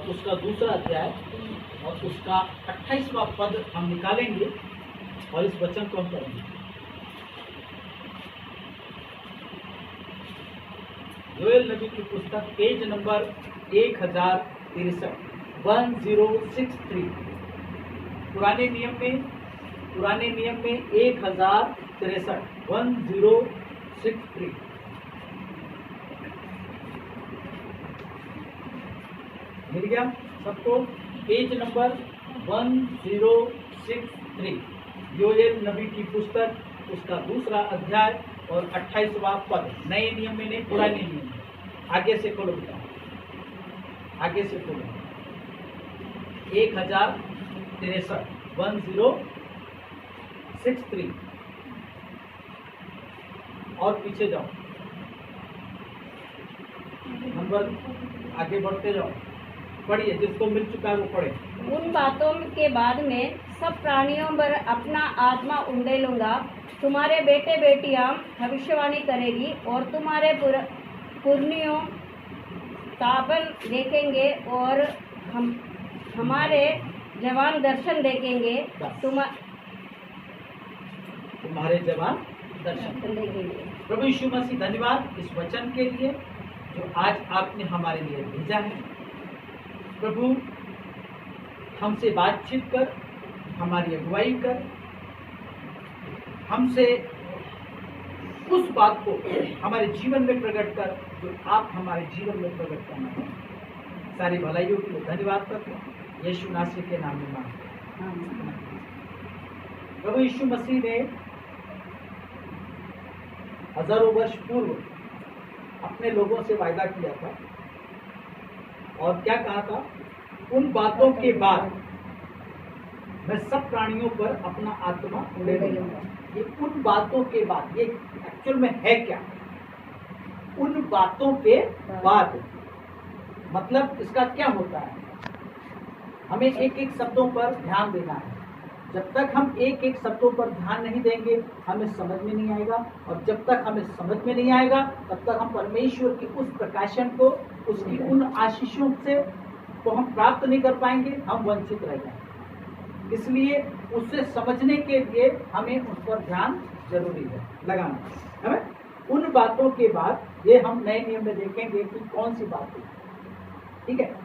उसका दूसरा अध्याय और उसका 28वां पद हम निकालेंगे और इस वचन को हम पढ़ेंगे। योएल नबी की पुस्तक पेज नंबर 1063 1063। पुराने नियम में 1063 1063। मिल गया सबको? पेज नंबर 1063 योएल नबी की पुस्तक, उसका दूसरा अध्याय और 28वां पद। नए नियम में नहीं, पुराने नियम में। आगे से खोलो बेटा, आगे से खोलो। 1063 1063 और पीछे जाओ, नंबर आगे बढ़ते जाओ। पढ़िए, जिसको मिल चुका है वो पढ़े। उन बातों के बाद में सब प्राणियों पर अपना आत्मा उंडेलूंगा। तुम्हारे बेटे बेटियां भविष्यवाणी करेगी और तुम्हारे पुरनियों ताबन देखेंगे और हमारे जवान दर्शन देखेंगे। तुम्हारे जवान दर्शन देखेंगे। प्रभु यीशु मसीह, धन्यवाद इस वचन के लिए जो आज आपने हमारे लिए भेजा है। प्रभु, हमसे बातचीत कर, हमारी अगुवाई कर, हमसे उस बात को हमारे जीवन में प्रकट कर जो आप हमारे जीवन में प्रकट करना है। सारी भलाइयों के लिए धन्यवाद करते हैं, यीशु नासरी के नाम में मांगते हैं। प्रभु यीशु मसीह ने हजारों वर्ष पूर्व अपने लोगों से वायदा किया था और क्या कहा था? उन बातों के बाद मैं सब प्राणियों पर अपना आत्मा उड़ेलूंगा। ये उन बातों के बाद, ये एक्चुअल में है क्या? उन बातों के बाद मतलब इसका क्या होता है? हमें एक एक शब्दों पर ध्यान देना है। जब तक हम एक एक शब्दों पर ध्यान नहीं देंगे हमें समझ में नहीं आएगा, और जब तक हमें समझ में नहीं आएगा तब तक हम परमेश्वर की उस प्रकाशन को, उसकी उन आशीषों से को हम प्राप्त नहीं कर पाएंगे, हम वंचित रह जाएंगे। इसलिए उससे समझने के लिए हमें उस पर ध्यान जरूरी है लगाना। है उन बातों के बाद ये हम नए नियम में देखेंगे कि कौन सी बातें, ठीक है।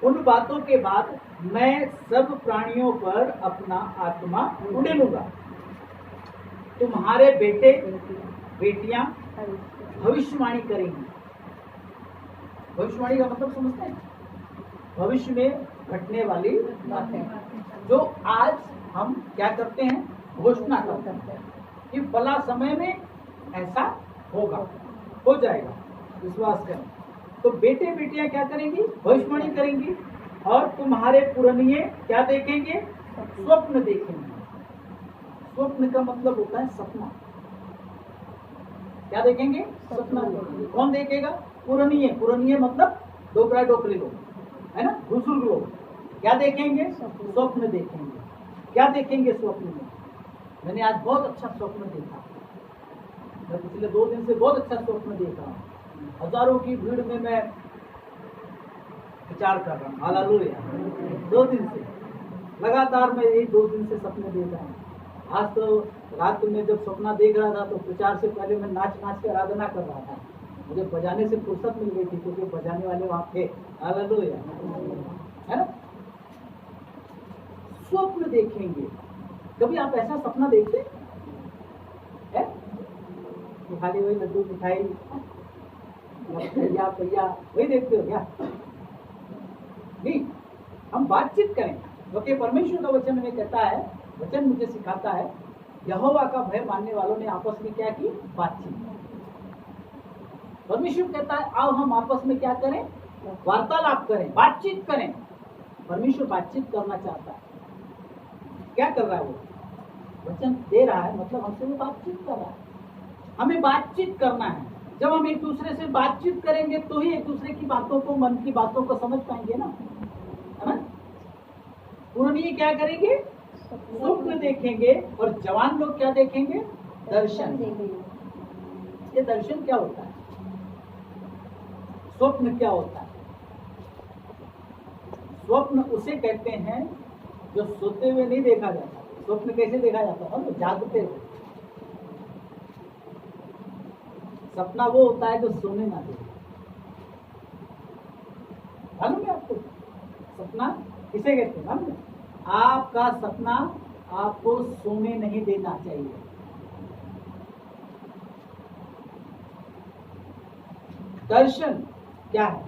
उन बातों के बाद मैं सब प्राणियों पर अपना आत्मा उड़ेलूंगा। तुम्हारे बेटे बेटियां भविष्यवाणी करेंगी। भविष्यवाणी का मतलब समझते हैं? भविष्य में घटने वाली बातें जो आज हम क्या करते हैं? घोषणा करते हैं कि फला समय में ऐसा होगा, हो जाएगा, विश्वास करें। तो बेटे बेटियां क्या करेंगी? भविष्यवाणी करेंगी। और तुम्हारे पुरनिये क्या देखेंगे? स्वप्न देखेंगे। स्वप्न का मतलब होता है सपना। क्या देखेंगे? सपना देखेंगे। कौन देखेगा? पुरनिये। पुरनिये मतलब डोकरा डोकरी लोग, है ना, बुजुर्ग लोग। क्या देखेंगे? स्वप्न देखेंगे। क्या देखेंगे स्वप्न में? मैंने आज बहुत अच्छा स्वप्न देखा। मैं पिछले 2 दिन से बहुत अच्छा स्वप्न देख रहा हूँ। हजारों की भीड़ में मैं विचार कर रहा हूँ। हालेलुया। 2 दिन से लगातार मैं यही 2 दिन से सपने देख रहा हूँ। आज तो रात में जब सपना देख रहा था तो प्रचार से पहले मैं नाच नाच के आराधना कर रहा था। मुझे बजाने से फुर्सत मिल गई थी क्योंकि बजाने वाले वहाँ थे। हालेलुया, है ना। स्वप्न देखेंगे। कभी आप ऐसा सपना देखते हैं? खाली वही लड्डू मिठाई भैया भैया वही देखते हो क्या? नहीं, हम बातचीत करें क्योंकि परमेश्वर का वचन में कहता है, वचन मुझे सिखाता है, यहोवा का भय मानने वालों ने आपस में क्या की? बातचीत। परमेश्वर कहता है आओ हम आपस में क्या करें? वार्तालाप करें, बातचीत करें। परमेश्वर बातचीत करना चाहता है। क्या कर रहा है वो? वचन दे रहा है, मतलब हमसे वो बातचीत कर रहा है। हमें बातचीत करना है। जब हम एक दूसरे से बातचीत करेंगे तो ही एक दूसरे की बातों को, मन की बातों को समझ पाएंगे ना, है ना। पुरनिये क्या करेंगे? स्वप्न देखेंगे। और जवान लोग क्या देखेंगे? दर्शन। ये दर्शन क्या होता है? स्वप्न क्या होता है? स्वप्न उसे कहते हैं जो सोते हुए नहीं देखा जाता। स्वप्न कैसे देखा जाता है? जागते हुए। सपना वो होता है जो सोने ना दे। मालूम है आपको सपना किसे कहते हैं? मालूम है? आपका सपना आपको सोने नहीं देना चाहिए। दर्शन क्या है?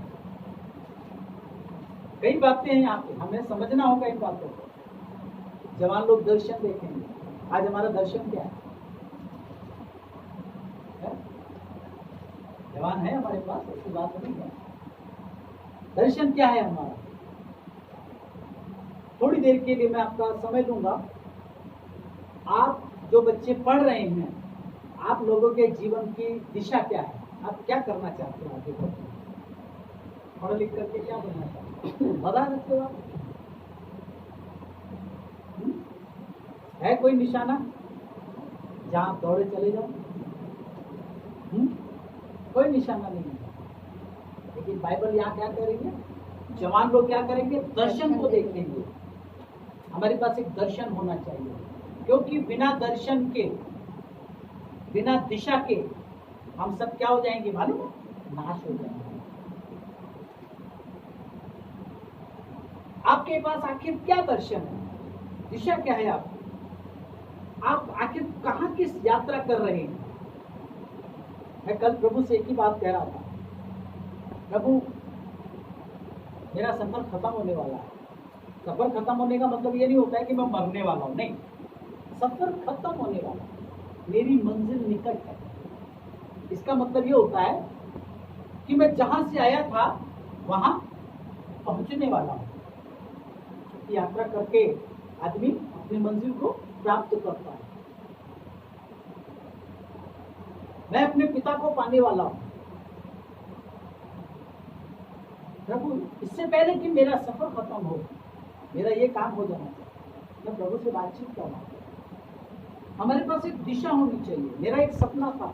कई बातें हैं यहाँ पे, हमें समझना होगा इन बातों को। जवान लोग दर्शन देखेंगे। आज हमारा दर्शन क्या है? जवान है हमारे पास, ऐसी बात नहीं है। दर्शन क्या है हमारा? थोड़ी देर के लिए मैं आपका समय लूंगा। आप जो बच्चे पढ़ रहे हैं, आप लोगों के जीवन की दिशा क्या है? आप क्या करना चाहते हो आगे बढ़कर? पढ़ लिख करके क्या बनना चाहते हो? बता सकते हो आप? है कोई निशाना जहां आप दौड़े चले जाओ? कोई निशाना नहीं है। लेकिन बाइबल यहाँ क्या करेंगे? जवान लोग क्या करेंगे? दर्शन को देखेंगे। हमारे पास एक दर्शन होना चाहिए, क्योंकि बिना दर्शन के, बिना दिशा के हम सब क्या हो जाएंगे मालूम है? नाश हो जाएंगे। आपके पास आखिर क्या दर्शन है? दिशा क्या है आपकी? आप आखिर कहां किस यात्रा कर रहे हैं? मैं कल प्रभु से एक ही बात कह रहा था, प्रभु मेरा सफर खत्म होने वाला है। सफर खत्म होने का मतलब ये नहीं होता है कि मैं मरने वाला हूं, नहीं। सफर खत्म होने वाला, मेरी मंजिल निकट है। इसका मतलब ये होता है कि मैं जहां से आया था वहां पहुंचने वाला हूं। यात्रा करके आदमी अपनी मंजिल को प्राप्त करता है। मैं अपने पिता को पाने वाला हूं। प्रभु इससे पहले कि मेरा सफर खत्म हो, मेरा ये काम हो जाना चाहिए। मैं प्रभु से बातचीत कर रहा हूं। हमारे पास एक दिशा होनी चाहिए। मेरा एक सपना था,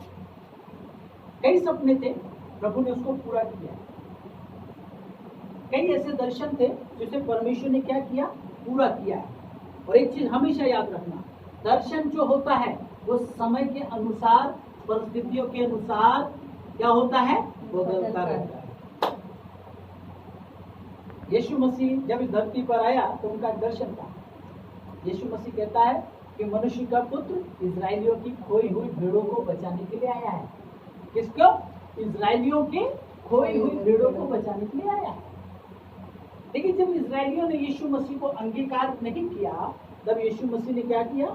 कई सपने थे, प्रभु ने उसको पूरा किया। कई ऐसे दर्शन थे जिसे परमेश्वर ने क्या किया? पूरा किया। और एक चीज हमेशा याद रखना, दर्शन जो होता है वो समय के अनुसार, परिस्थितियों के अनुसार क्या होता है? बदलता रहता है। यीशु मसीह जब इस धरती पर आया तो उनका दर्शन था। यीशु मसीह कहता है कि मनुष्य का पुत्र इजरायलियों की खोई हुई भेड़ों को बचाने के लिए आया है। किसको? इजरायलियों के खोई हुई भेड़ों को बचाने के लिए आया है। लेकिन जब इजरायलियों ने यीशु मसीह को अंगीकार नहीं किया, तब यीशु मसीह ने क्या किया?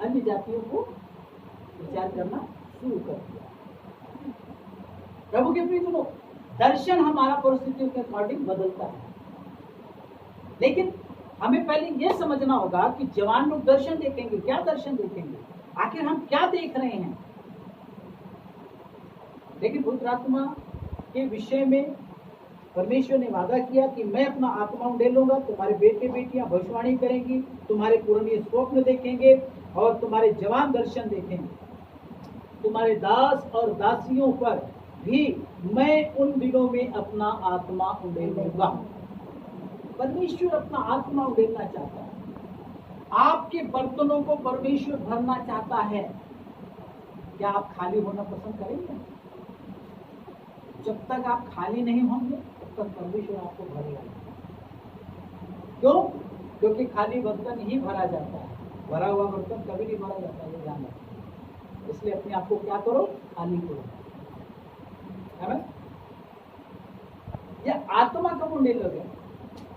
अन्य जातियों को विचार करना शुरू कर दिया। प्रभु के प्रिय लोग, दर्शन हमारा परिस्थितियों के अकॉर्डिंग बदलता है। लेकिन हमें पहले यह समझना होगा कि जवान लोग दर्शन देखेंगे। क्या दर्शन देखेंगे? आखिर हम क्या देख रहे हैं? लेकिन पवित्र आत्मा के विषय में परमेश्वर ने वादा किया कि मैं अपना आत्मा उंडेलूंगा, तुम्हारे बेटे बेटियां भविष्यवाणी करेंगी, तुम्हारे पुराने स्वप्न देखेंगे और तुम्हारे जवान दर्शन देखेंगे। तुम्हारे दास और दासियों पर भी मैं उन दिनों में अपना आत्मा उंडेलूंगा। परमेश्वर अपना आत्मा उंडेलना चाहता है। आपके बर्तनों को परमेश्वर भरना चाहता है। क्या आप खाली होना पसंद करेंगे? जब तक आप खाली नहीं होंगे तब तक परमेश्वर आपको भरेगा। क्यों? क्योंकि खाली बर्तन ही भरा जाता है, भरा हुआ बर्तन कभी नहीं भरा जाता, ये ध्यान रखना। इसलिए अपने आप को क्या करो? खाली करो। है ना? यह आत्मा कब उड़ने लगे?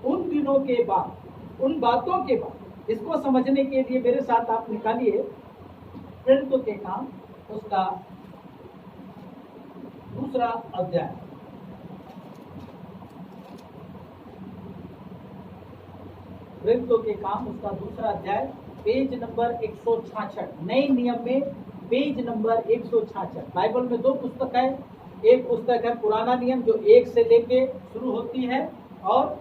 उन दिनों के बाद, उन बातों के बाद। इसको समझने के लिए मेरे साथ आप निकालिए प्रेरितों के काम उसका दूसरा अध्याय। प्रेरितों के काम उसका दूसरा अध्याय, पेज नंबर 166। नए नियम में पेज नंबर 166। बाइबल में दो पुस्तक है। एक पुस्तक है पुराना नियम जो 1 से लेके शुरू होती है, और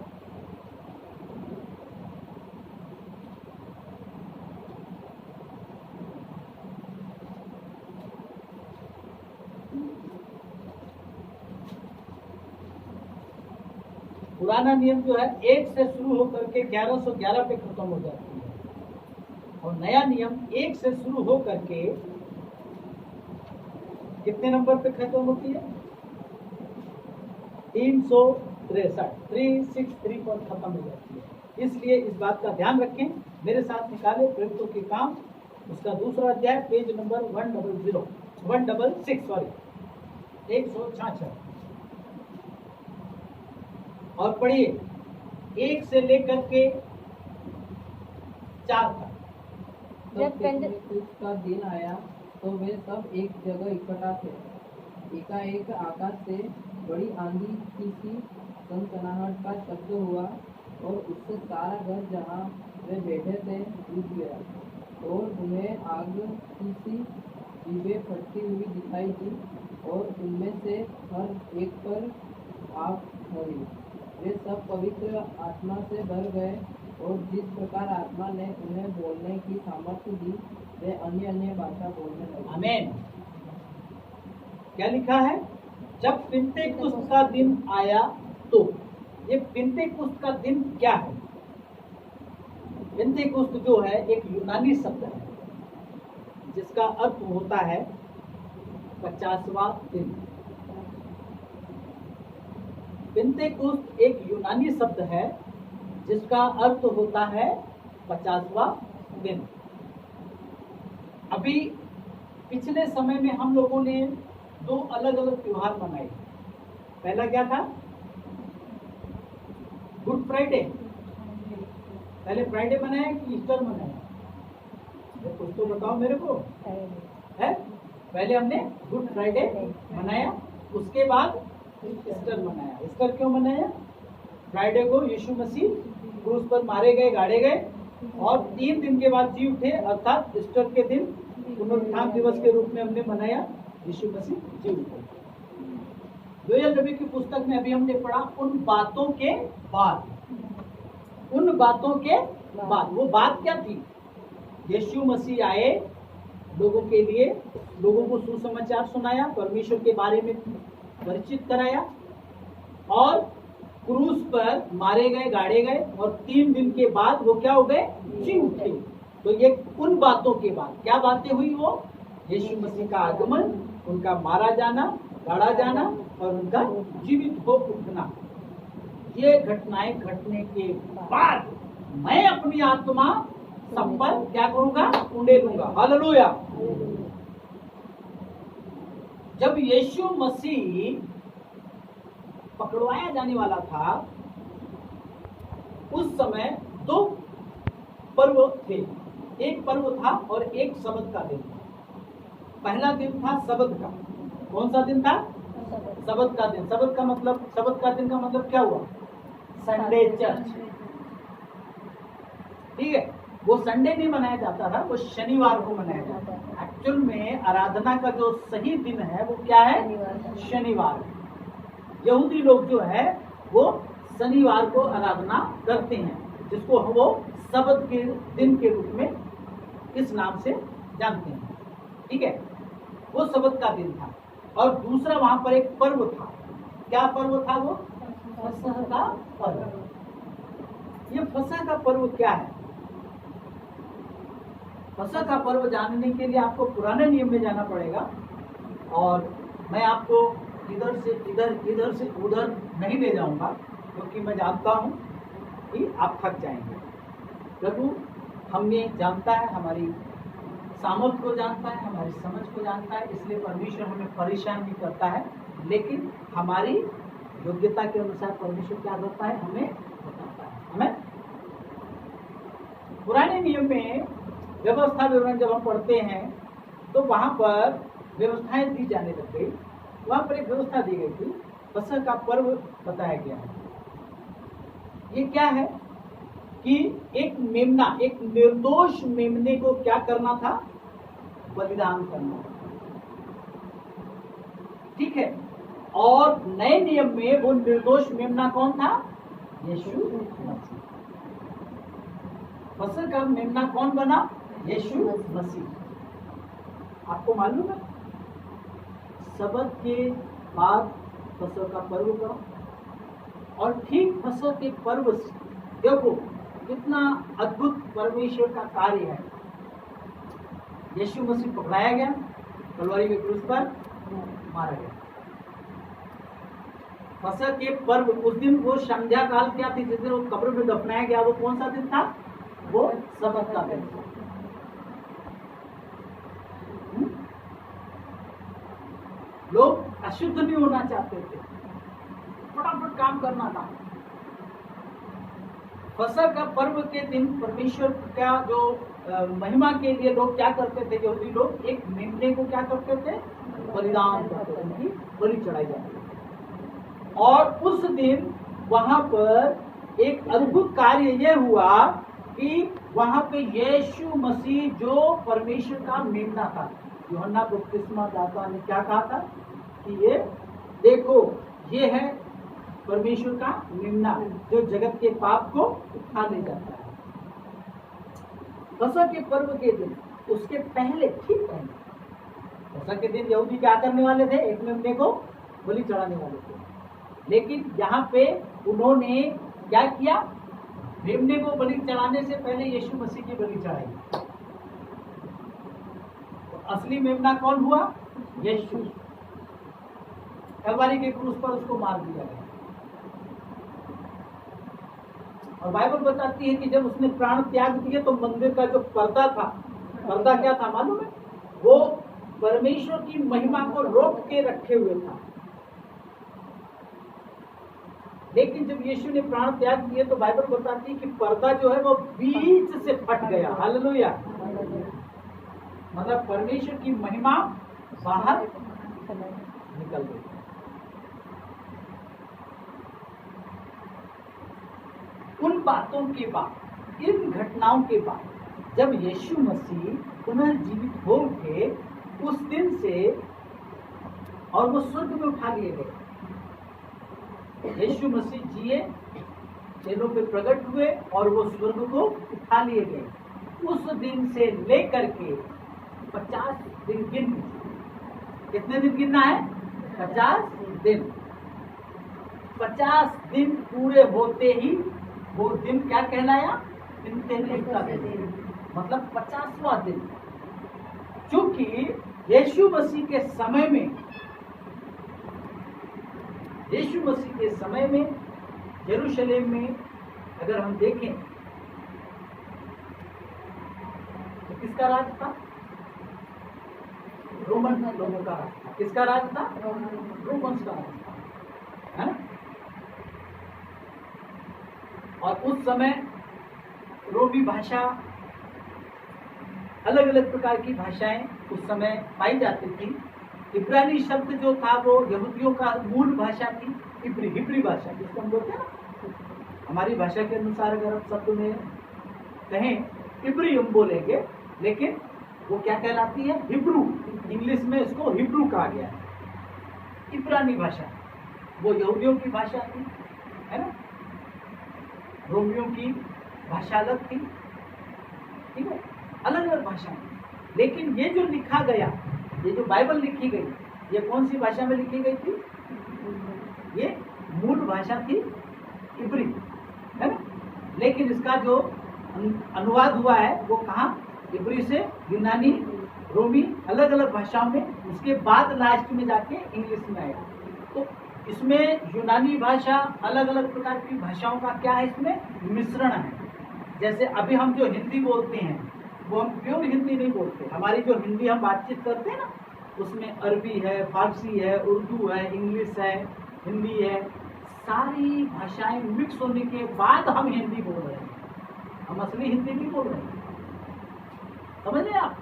पुराना नियम जो है 1 से शुरू होकर के 1111 पे खत्म हो जाती है, और नया नियम 1 से शुरू होकर के कितने नंबर पे खत्म होती है? 363 पर खत्म हो जाती है। इसलिए इस बात का ध्यान रखें। मेरे साथ निकाले प्रेरितों के काम, उसका दूसरा अध्याय, पेज नंबर 166 सॉरी 166, और पढ़िए 1 से लेकर के 4 तक। जब पेंटेकोस्त का दिन आया तो वे सब एक जगह इकट्ठा थे। एकाएक आकाश से बड़ी आंधी की सी सनसनाहट का शब्द हुआ और उससे सारा घर जहाँ वे बैठे थे टूट गया, और उन्हें आग की सी जीभें फटती हुई दिखाई दी, और उनमें से हर एक पर आग भरी। वे सब पवित्र आत्मा से भर गए, और जिस प्रकार आत्मा ने उन्हें बोलने की सामर्थ्य दी, वे अन्य अन्य भाषा बोलने लगे। आमीन। क्या लिखा है? जब पिंतेकुस्त का दिन आया तो। ये पिंतेकुस्त का दिन क्या है? पिंतेकुस्त जो है एक यूनानी शब्द है जिसका अर्थ होता है 50वां दिन। पिंतेकुस्त एक यूनानी शब्द है जिसका अर्थ होता है 50वां दिन। अभी पिछले समय में हम लोगों ने 2 अलग अलग त्योहार मनाए। पहला क्या था? Good Friday. पहले फ्राइडे मनाया कि ईस्टर मनाया? कुछ तो बताओ मेरे को। है? पहले हमने गुड फ्राइडे मनाया, उसके बाद ईस्टर मनाया। ईस्टर क्यों मनाया? फ्राइडे को यीशु मसीह क्रूस पर मारे गए, गाड़े गए, और 3 दिन के बाद जी उठे, अर्थात ईस्टर के दिन पुनरुत्थान दिवस के रूप में हमने मनाया। यीशु मसीह जी उठे। योएल नबी की पुस्तक में अभी हमने पढ़ा उन बातों के बाद। उन बातों के बाद, वो बात क्या थी? यीशु मसीह आए, लोगों के लिए, लोगों को सुसमाचार सुनाया, परमेश्वर के बारे में परिचित कराया, और क्रूस पर मारे गए, गाड़े गए, और 3 दिन के बाद वो क्या हो गए? जी उठे। तो ये उन बातों के बाद क्या बातें हुई? वो यीशु मसीह का आगमन, उनका मारा जाना, गाड़ा जाना, और उनका जीवित हो उठना। ये घटनाएं घटने के बाद मैं अपनी आत्मा सब पर क्या करूंगा? उंडेलूंगा। हालेलुया। जब यीशु मसीह पकड़वाया जाने वाला था, उस समय 2 पर्व थे। एक पर्व था और एक सबत का दिन था। पहला दिन था सबत का। कौन सा दिन था? सबत का दिन। सबत का दिन का मतलब क्या हुआ? Sunday church. ठीक है, वो संडे नहीं मनाया जाता था, वो शनिवार को मनाया जाता था। एक्चुअल में आराधना का जो सही दिन है वो क्या है? शनिवार। यहूदी लोग जो है वो शनिवार को आराधना करते हैं, जिसको वो सबत के दिन के रूप में इस नाम से जानते हैं। ठीक है, वो सबत का दिन था। और दूसरा वहां पर एक पर्व था। क्या पर्व था वो? फसह का पर्व। ये फसह का पर्व क्या है? फसह का पर्व जानने के लिए आपको पुराने नियम में जाना पड़ेगा, और मैं आपको इधर से उधर नहीं ले जाऊंगा, क्योंकि मैं जानता हूं कि आप थक जाएंगे। प्रभु हमें जानता है, हमारी सामर्थ को जानता है, हमारी समझ को जानता है, इसलिए परमेश्वर हमें परेशान नहीं करता है, लेकिन हमारी योग्यता के अनुसार परमेश्वर क्या करता है? हमें बताता है। हमें पुराने नियम में व्यवस्था विवरण जब हम पढ़ते हैं तो वहां पर व्यवस्थाएं दी जाने लग गई। वहां पर एक व्यवस्था दी गई थी, फसह का पर्व बताया गया है। ये क्या है कि एक मेमना, एक निर्दोष मेमने को क्या करना था? बलिदान करना। ठीक है, और नए नियम में वो निर्दोष मेमना कौन था? यीशु मसीह। फसह का मेमना कौन बना? यीशु मसीह। आपको मालूम है, सबत के बाद फसह का पर्व करो, और ठीक फसह के पर्व से देखो कितना अद्भुत परमेश्वर का कार्य है। यीशु मसीह पकड़ाया गया, तलवारी के क्रूस पर मारा गया। फसह के पर्व उस दिन वो संध्या काल क्या थी, जिस दिन वो कब्र में दफनाया गया, वो कौन सा दिन था? वो सबत का दिन था। लोग अशुद्ध नहीं होना चाहते थे, फटाफट काम करना था। फसह का पर्व के दिन परमेश्वर का जो महिमा के लिए लोग क्या करते थे, यहूदी लोग एक मेमने को क्या करते थे, बलिदान करते थे, उनकी बलि चढ़ाई जाती थी। और उस दिन वहां पर एक अद्भुत कार्य यह हुआ कि वहां पे यीशु मसीह जो परमेश्वर का मेमना था, यूहन्ना बपतिस्मा दाता ने क्या कहा था कि ये देखो ये है परमेश्वर का मेमना जो जगत के पाप को उठा ले जाता है। फसह के पर्व के दिन उसके पहले, ठीक पहले फसह के दिन यहूदी क्या करने वाले थे, एक मेमने को बलि चढ़ाने वाले थे। लेकिन यहाँ पे उन्होंने क्या किया, मेमने को बलि चढ़ाने से पहले यीशु मसीह की बलि चढ़ाई। तो असली मेमना कौन हुआ? यीशु। कलवारी के क्रूस पर उसको मार दिया गया। और बाइबल बताती है कि जब उसने प्राण त्याग दिए तो मंदिर का जो पर्दा था, पर्दा क्या था मालूम है? वो परमेश्वर की महिमा को रोक के रखे हुए था। लेकिन जब यीशु ने प्राण त्याग दिए तो बाइबल बताती है कि पर्दा जो है वो बीच से फट गया। हालेलुया। मतलब परमेश्वर की महिमा बाहर निकल गई। उन बातों के बाद, इन घटनाओं के बाद जब यीशु मसीह पुनर्जीवित हो उठे उस दिन से, और वो स्वर्ग में उठा लिए गए। यीशु मसीह जिए, चेलों पे प्रकट हुए और वो स्वर्ग को उठा लिए गए। उस दिन से लेकर के 50 दिन गिन। कितने दिन गिनना है? 50 दिन। 50 दिन पूरे होते ही वो दिन क्या कहलाया? पिंतेकुस्त दिन, मतलब 50वां दिन। क्योंकि यीशु मसीह के समय में, यीशु मसीह के समय में यरूशलेम में अगर हम देखें तो किसका राज था? रोमन लोगों का राज था। किसका राज था? रोमन्स का राज था, है ना? और उस समय रोमी भाषा, अलग अलग प्रकार की भाषाएं उस समय पाई जाती थी। इब्रानी शब्द जो था वो यहूदियों का मूल भाषा थी, हिब्री भाषा, जिसको हम बोलते हैं ना। हमारी भाषा के अनुसार अगर हम शब्द में कहें इब्री हम बोलेंगे, लेकिन वो क्या कहलाती है? हिब्रू। इंग्लिश में इसको हिब्रू कहा गया है। इब्रानी भाषा वो यहूदियों की भाषा थी, है ना। रोमियों की भाषा अलग थी, ठीक है, अलग अलग भाषा। लेकिन ये जो लिखा गया, ये जो बाइबल लिखी गई, ये कौन सी भाषा में लिखी गई थी? ये मूल भाषा थी इब्री, है ना। लेकिन इसका जो अनुवाद हुआ है वो कहाँ? इब्री से यूनानी, रोमी, अलग अलग भाषाओं में। उसके बाद लास्ट में जाके इंग्लिश में आया। तो इसमें यूनानी भाषा, अलग अलग प्रकार की भाषाओं का क्या है, इसमें मिश्रण है। जैसे अभी हम जो हिंदी बोलते हैं वो हम प्योर हिंदी नहीं बोलते। हमारी जो हिंदी हम बातचीत करते हैं ना, उसमें अरबी है, फारसी है, उर्दू है, इंग्लिश है, हिंदी है, सारी भाषाएं मिक्स होने के बाद हम हिंदी बोल रहे हैं। हम असली हिंदी नहीं बोल रहे हैं। समझ रहे आप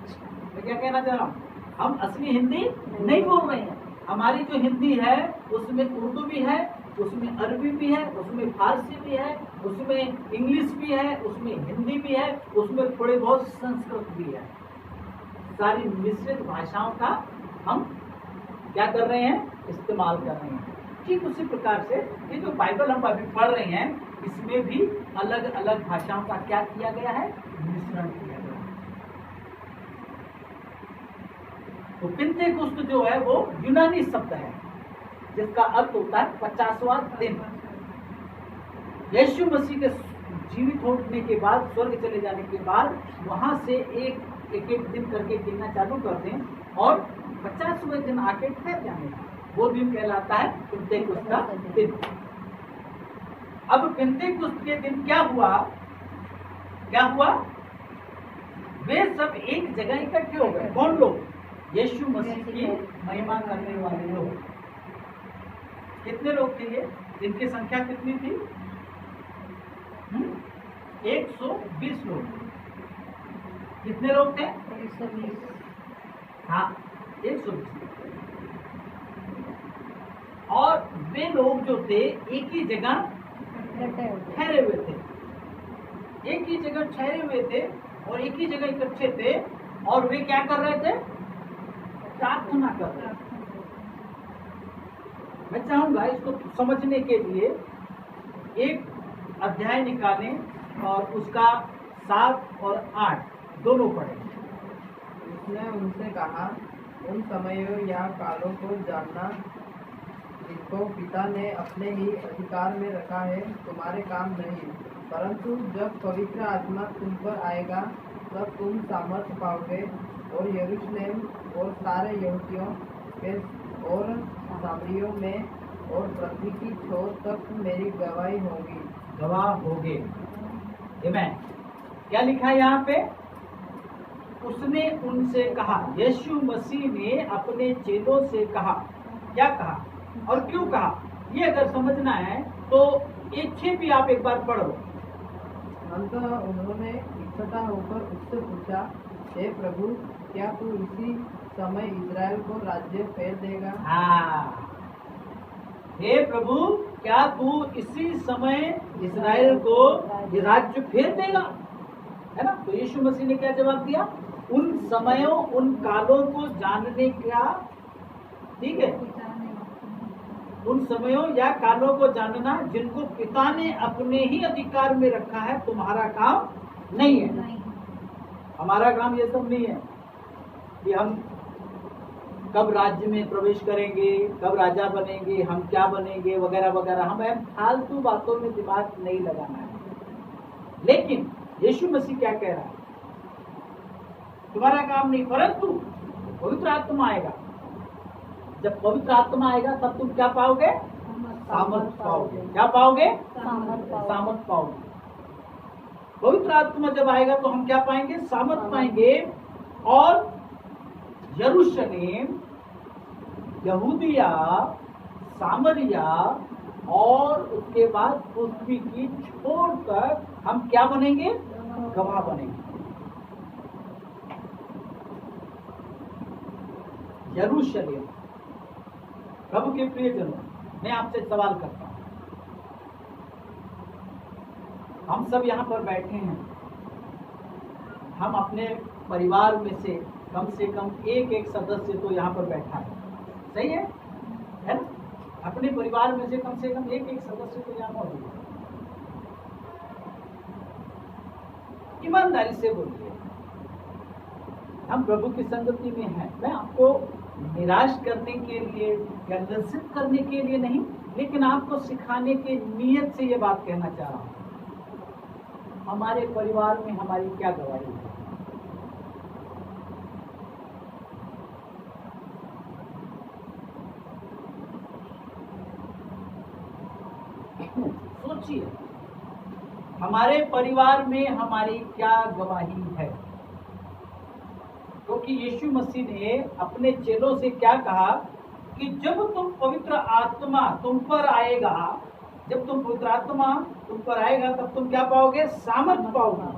मैं क्या कहना चाह रहा हूँ? हम असली हिंदी नहीं बोल रहे हैं। हमारी जो हिंदी है उसमें उर्दू भी है, उसमें अरबी भी है, उसमें फारसी भी है, उसमें इंग्लिश भी है, उसमें हिंदी भी है, उसमें थोड़े बहुत संस्कृत भी है। सारी मिश्रित भाषाओं का हम क्या कर रहे हैं? इस्तेमाल कर रहे हैं। ठीक उसी प्रकार से ये जो बाइबल हम अभी पढ़ रहे हैं, इसमें भी अलग अलग भाषाओं का क्या किया गया है? मिश्रण किया गया है। तो पिंतेकुस्त जो है वो यूनानी शब्द है, जिसका अर्थ होता है 50वां दिन। यीशु मसीह के जीवित होने के बाद, स्वर्ग चले जाने के बाद वहां से एक दिन करके गिनना चालू कर दें और 50वें दिन आके ठहर जाने, वो दिन कहलाता है पिन्तेकुस्त का दिन। अब पिन्तेकुस्त के दिन क्या हुआ? वे सब एक जगह इकट्ठे हो गए। कौन लोग? यीशु मसीह की महिमा करने वाले लोग। कितने लोग थे ये? इनकी संख्या कितनी थी? 120 लोग। कितने लोग थे? 120। हाँ, 120। और वे लोग जो थे एक ही जगह ठहरे हुए थे, एक ही जगह ठहरे हुए थे और एक ही जगह इकट्ठे थे। और वे क्या कर रहे थे? प्रार्थना कर रहे थे। मैं चाहूंगा इसको समझने के लिए एक अध्याय निकालें और उसका 7 और 8 दोनों पढ़ें। उसने उनसे कहा, उन समयों या कालों को जानना जिनको पिता ने अपने ही अधिकार में रखा है तुम्हारे काम नहीं, परंतु जब पवित्र आत्मा तुम पर आएगा तब तुम सामर्थ्य पाओगे और यरूशलेम और सारे यहूदियों के और सामरियों में और पृथ्वी की छोर तक मेरी गवाही होगी। गवाह होगे। आमीन। क्या लिखा है यहाँ पे? उसने उनसे कहा, यीशु मसीह ने अपने चेलों से कहा। क्या कहा और क्यों कहा, ये अगर समझना है तो एक छे भी आप एक बार पढ़ो। अंततः उन्होंने इकट्ठा होकर उससे पूछा, हे प्रभु, क्या तू इसी समय इज़राइल को राज्य फेर देगा? हाँ, हे प्रभु, क्या तू इसी समय इज़राइल को ये राज्य फेर देगा? है ना? तो यीशु मसीह ने क्या जवाब दिया? उन समयों, उन कालों को जानने का, ठीक है, उन समयों या कालों को जानना जिनको पिता ने अपने ही अधिकार में रखा है तुम्हारा काम नहीं है। हमारा काम ये सब नहीं है कि हम कब राज्य में प्रवेश करेंगे, कब राजा बनेंगे, हम क्या बनेंगे वगैरह वगैरह। हमें फालतू बातों में दिमाग नहीं लगाना है। लेकिन यीशु मसीह क्या कह रहा है? तुम्हारा काम नहीं, परंतु पवित्र आत्मा आएगा। जब पवित्र आत्मा आएगा तब तुम क्या पाओगे? सामर्थ पाओगे। क्या पाओगे? सामर्थ पाओगे। पवित्र आत्मा जब आएगा तो हम क्या पाएंगे? सामर्थ पाएंगे। और यरूशलेम, यहूदिया, सामरिया और उसके बाद पृथ्वी की छोर तक हम क्या बनेंगे? गवाह बनेंगे। यरूशलेम। प्रभु के प्रियजनों, मैं आपसे सवाल करता हूं, हम सब यहाँ पर बैठे हैं, हम अपने परिवार में से कम एक सदस्य तो यहाँ पर बैठा है, सही है ना? अपने परिवार में से कम एक सदस्य तो यहाँ मौजूद है। ईमानदारी से बोलिए, हम प्रभु की संगति में हैं। मैं आपको निराश करने के लिए या लज्जित करने के लिए नहीं, लेकिन आपको सिखाने के नियत से ये बात कहना चाह रहा हूं। हमारे परिवार में हमारी क्या गवाही है? सोचिए, हमारे परिवार में हमारी क्या गवाही है? क्योंकि यीशु मसीह ने अपने चेलों से क्या कहा कि जब तुम पवित्र आत्मा तुम पर आएगा, जब तुम पवित्र आत्मा तुम पर आएगा तब तुम क्या पाओगे? सामर्थ पाओगे।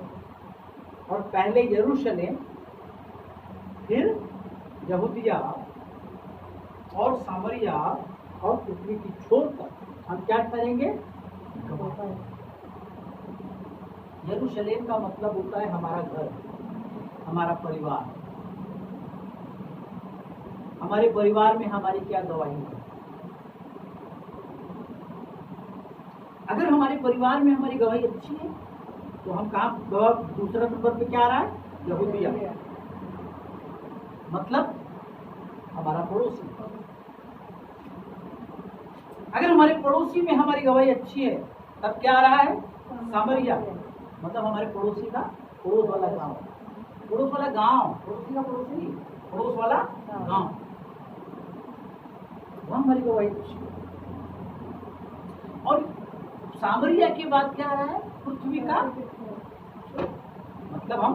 और पहले यरूशलेम, फिर यहूदिया और सामरिया और पृथ्वी की छोर तक हम क्या करेंगे? यरूशलेम का मतलब होता है हमारा घर, हमारा परिवार। हमारे परिवार में हमारी क्या गवाही है? अगर हमारे परिवार में हमारी गवाही अच्छी है तो हम कहाँ? दूसरा नंबर पे क्या आ रहा है? यहूदिया, मतलब हमारा पड़ोसी। अगर हमारे पड़ोसी में हमारी गवाही अच्छी है तब क्या आ रहा है? सामरिया, मतलब हमारे पड़ोसी का पड़ोस वाला गांव, पड़ोस वाला गांव, पड़ोसी का पड़ोसी नहीं, पड़ोस वाला गांव, वहां हमारी गवाही खुशी। और सामरिया के बाद क्या आ रहा है? पृथ्वी का, मतलब हम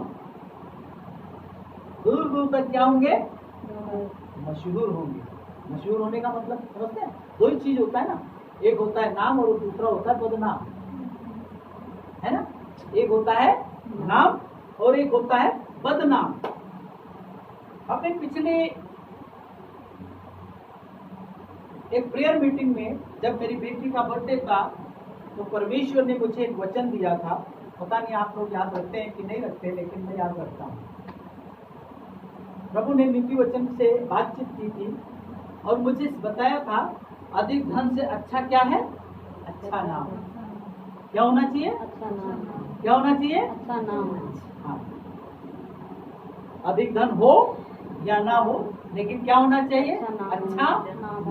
दूर दूर तक क्या होंगे? मशहूर होंगे। मशहूर होने का मतलब समझते हैं? दो ही चीज होता है ना, एक होता है नाम और दूसरा होता है बदनाम, है ना? एक होता है नाम और एक होता है बदनाम। हमने पिछले एक प्रेयर मीटिंग में जब मेरी बेटी का बर्थडे था तो परमेश्वर ने मुझे एक वचन दिया था, पता नहीं आप लोग याद रखते हैं कि नहीं रखते, लेकिन मैं याद रखता हूँ। प्रभु ने नीति वचन से बातचीत की थी और मुझे बताया था अधिक धन से अच्छा क्या है? अच्छा नाम। क्या होना चाहिए? अच्छा नाम। क्या होना चाहिए? अच्छा नाम। हाँ। अधिक धन हो या ना हो, लेकिन क्या होना चाहिए? अच्छा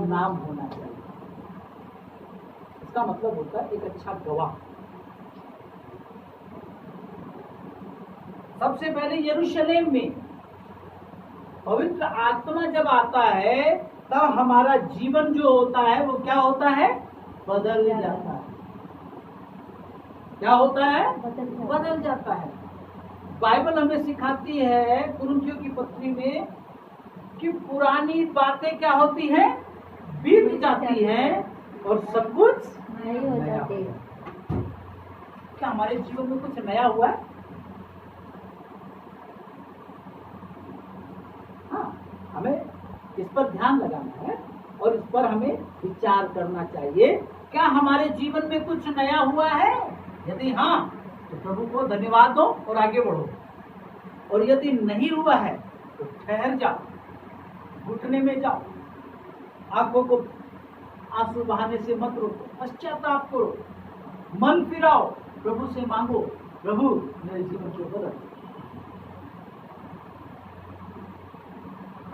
नाम होना चाहिए। इसका मतलब होता है एक अच्छा गवाह। सबसे पहले यरूशलेम में पवित्र आत्मा जब आता है तब हमारा जीवन जो होता है वो क्या होता है? बदल जाता है। क्या होता है? बदल जाता है। बाइबल हमें सिखाती है कुरिन्थियों की पत्री में कि पुरानी बातें क्या होती हैं? बीत जाती हैं और सब कुछ नई हो जाती है। क्या हमारे जीवन में कुछ नया हुआ है? हाँ, हमें इस पर ध्यान लगाना है और इस पर हमें विचार करना चाहिए। क्या हमारे जीवन में कुछ नया हुआ है? यदि हाँ तो प्रभु को धन्यवाद दो और आगे बढ़ो, और यदि नहीं हुआ है तो ठहर जाओ, घुटने में जाओ, आंखों को आंसू बहाने से मत रोको, पश्चाताप करो, मन फिराओ, प्रभु से मांगो, प्रभु मेरे जीवन को बदल।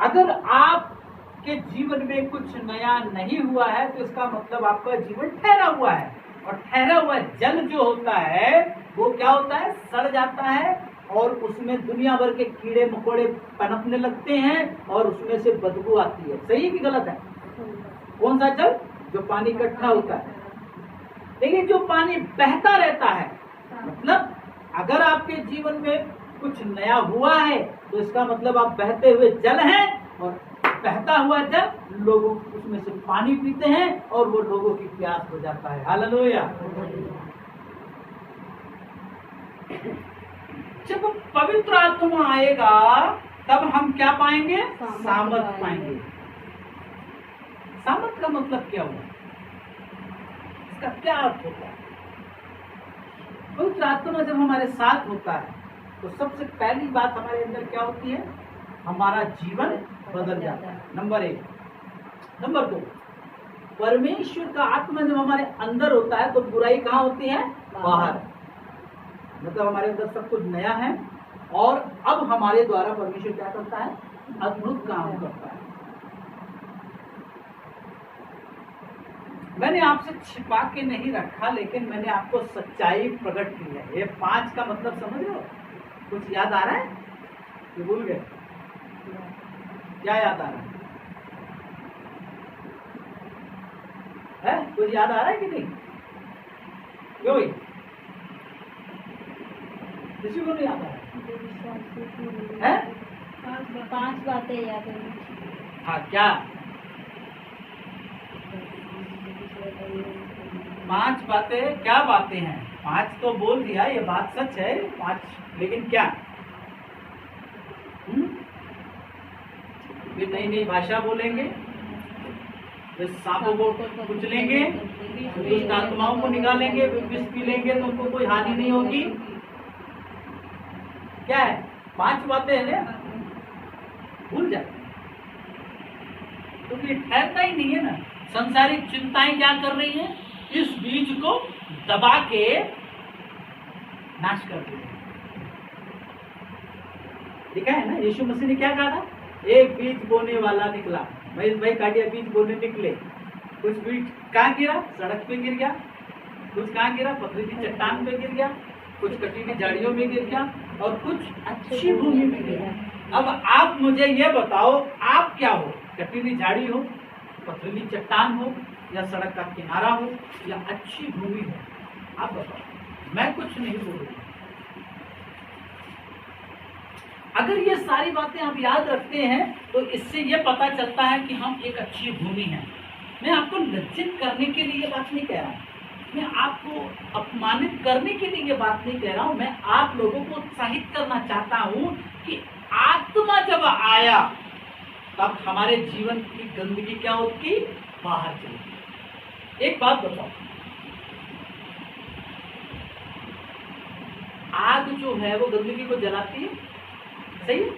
अगर आपके जीवन में कुछ नया नहीं हुआ है तो इसका मतलब आपका जीवन ठहरा हुआ है, और ठहरा हुआ जल जो होता है वो क्या होता है? सड़ जाता है और उसमें दुनिया भर के कीड़े मकोड़े पनपने लगते हैं और उसमें से बदबू आती है। सही है कि गलत है? कौन सा जल? जो पानी इकट्ठा होता है। लेकिन जो पानी बहता रहता है, मतलब अगर आपके जीवन में कुछ नया हुआ है तो इसका मतलब आप बहते हुए जल हैं, और बहता हुआ जल लोगों उसमें से पानी पीते हैं और वो लोगों की प्यास हो जाता है। हालेलुया। जब पवित्र आत्मा आएगा तब हम क्या पाएंगे? सामर्थ पाएंगे। सामर्थ का मतलब क्या हुआ? इसका क्या अर्थ होता है? पवित्र आत्मा जब हमारे साथ होता है तो सबसे पहली बात हमारे अंदर क्या होती है? हमारा जीवन बदल जाता है। नंबर 1। नंबर 2, परमेश्वर का आत्मा जब हमारे अंदर होता है तो बुराई कहाँ होती है? बाहर। मतलब हमारे अंदर सब कुछ नया है और अब हमारे द्वारा परमेश्वर क्या करता है? अद्भुत काम करता है। मैंने आपसे छिपा के नहीं रखा, लेकिन मैंने आपको सच्चाई प्रकट की है। ये 5 का मतलब समझ रहे हो? कुछ याद आ रहा है? ये भूल गए? क्या याद आ रहा है? कुछ याद आ रहा है कि नहीं? क्यों भाई? किसी को नहीं याद आ रहा है? 5 बातें याद है। हाँ, क्या 5 बातें? क्या बातें हैं? 5 तो बोल दिया, ये बात सच है 5, लेकिन क्या? फिर नई नई भाषा बोलेंगे, फिर सांपों को कुचलेंगे, दुष्ट आत्माओं को निकालेंगे, फिर विष पी लेंगे तो उनको कोई हानि नहीं होगी। क्या है? 5 बातें हैं ना, भूल जाते, क्योंकि तो ठहरता ही नहीं है ना। संसारिक चिंताएं क्या कर रही हैं? इस बीज को दबा के नाश कर दिया। देखा है ना, यीशु मसीह ने क्या कहा था? एक बीज बोने वाला निकला, महेश भाई काटिया बीज बोने निकले, कुछ बीज कहाँ गिरा? सड़क पे गिर गया, कुछ कहाँ गिरा? पथरीली चट्टान पे गिर गया, कुछ कटीली झाड़ियों में गिर गया और कुछ अच्छी भूमि में गिरा। अब आप मुझे ये बताओ, आप क्या हो? कटीली झाड़ी हो, पथरीली चट्टान हो, या सड़क का किनारा हो, या अच्छी भूमि हो? आप बताओ, मैं कुछ नहीं बोलूंगा। अगर ये सारी बातें आप याद रखते हैं तो इससे ये पता चलता है कि हम एक अच्छी भूमि हैं। मैं आपको लज्जित करने के लिए ये बात नहीं कह रहा हूँ, मैं आपको अपमानित करने के लिए ये बात नहीं कह रहा हूँ। मैं आप लोगों को उत्साहित करना चाहता हूँ कि आत्मा जब आया तब हमारे जीवन की गंदगी क्या होती? बाहर चली। एक बात बताओ, आग जो है वो गंदगी को जलाती है, सही है?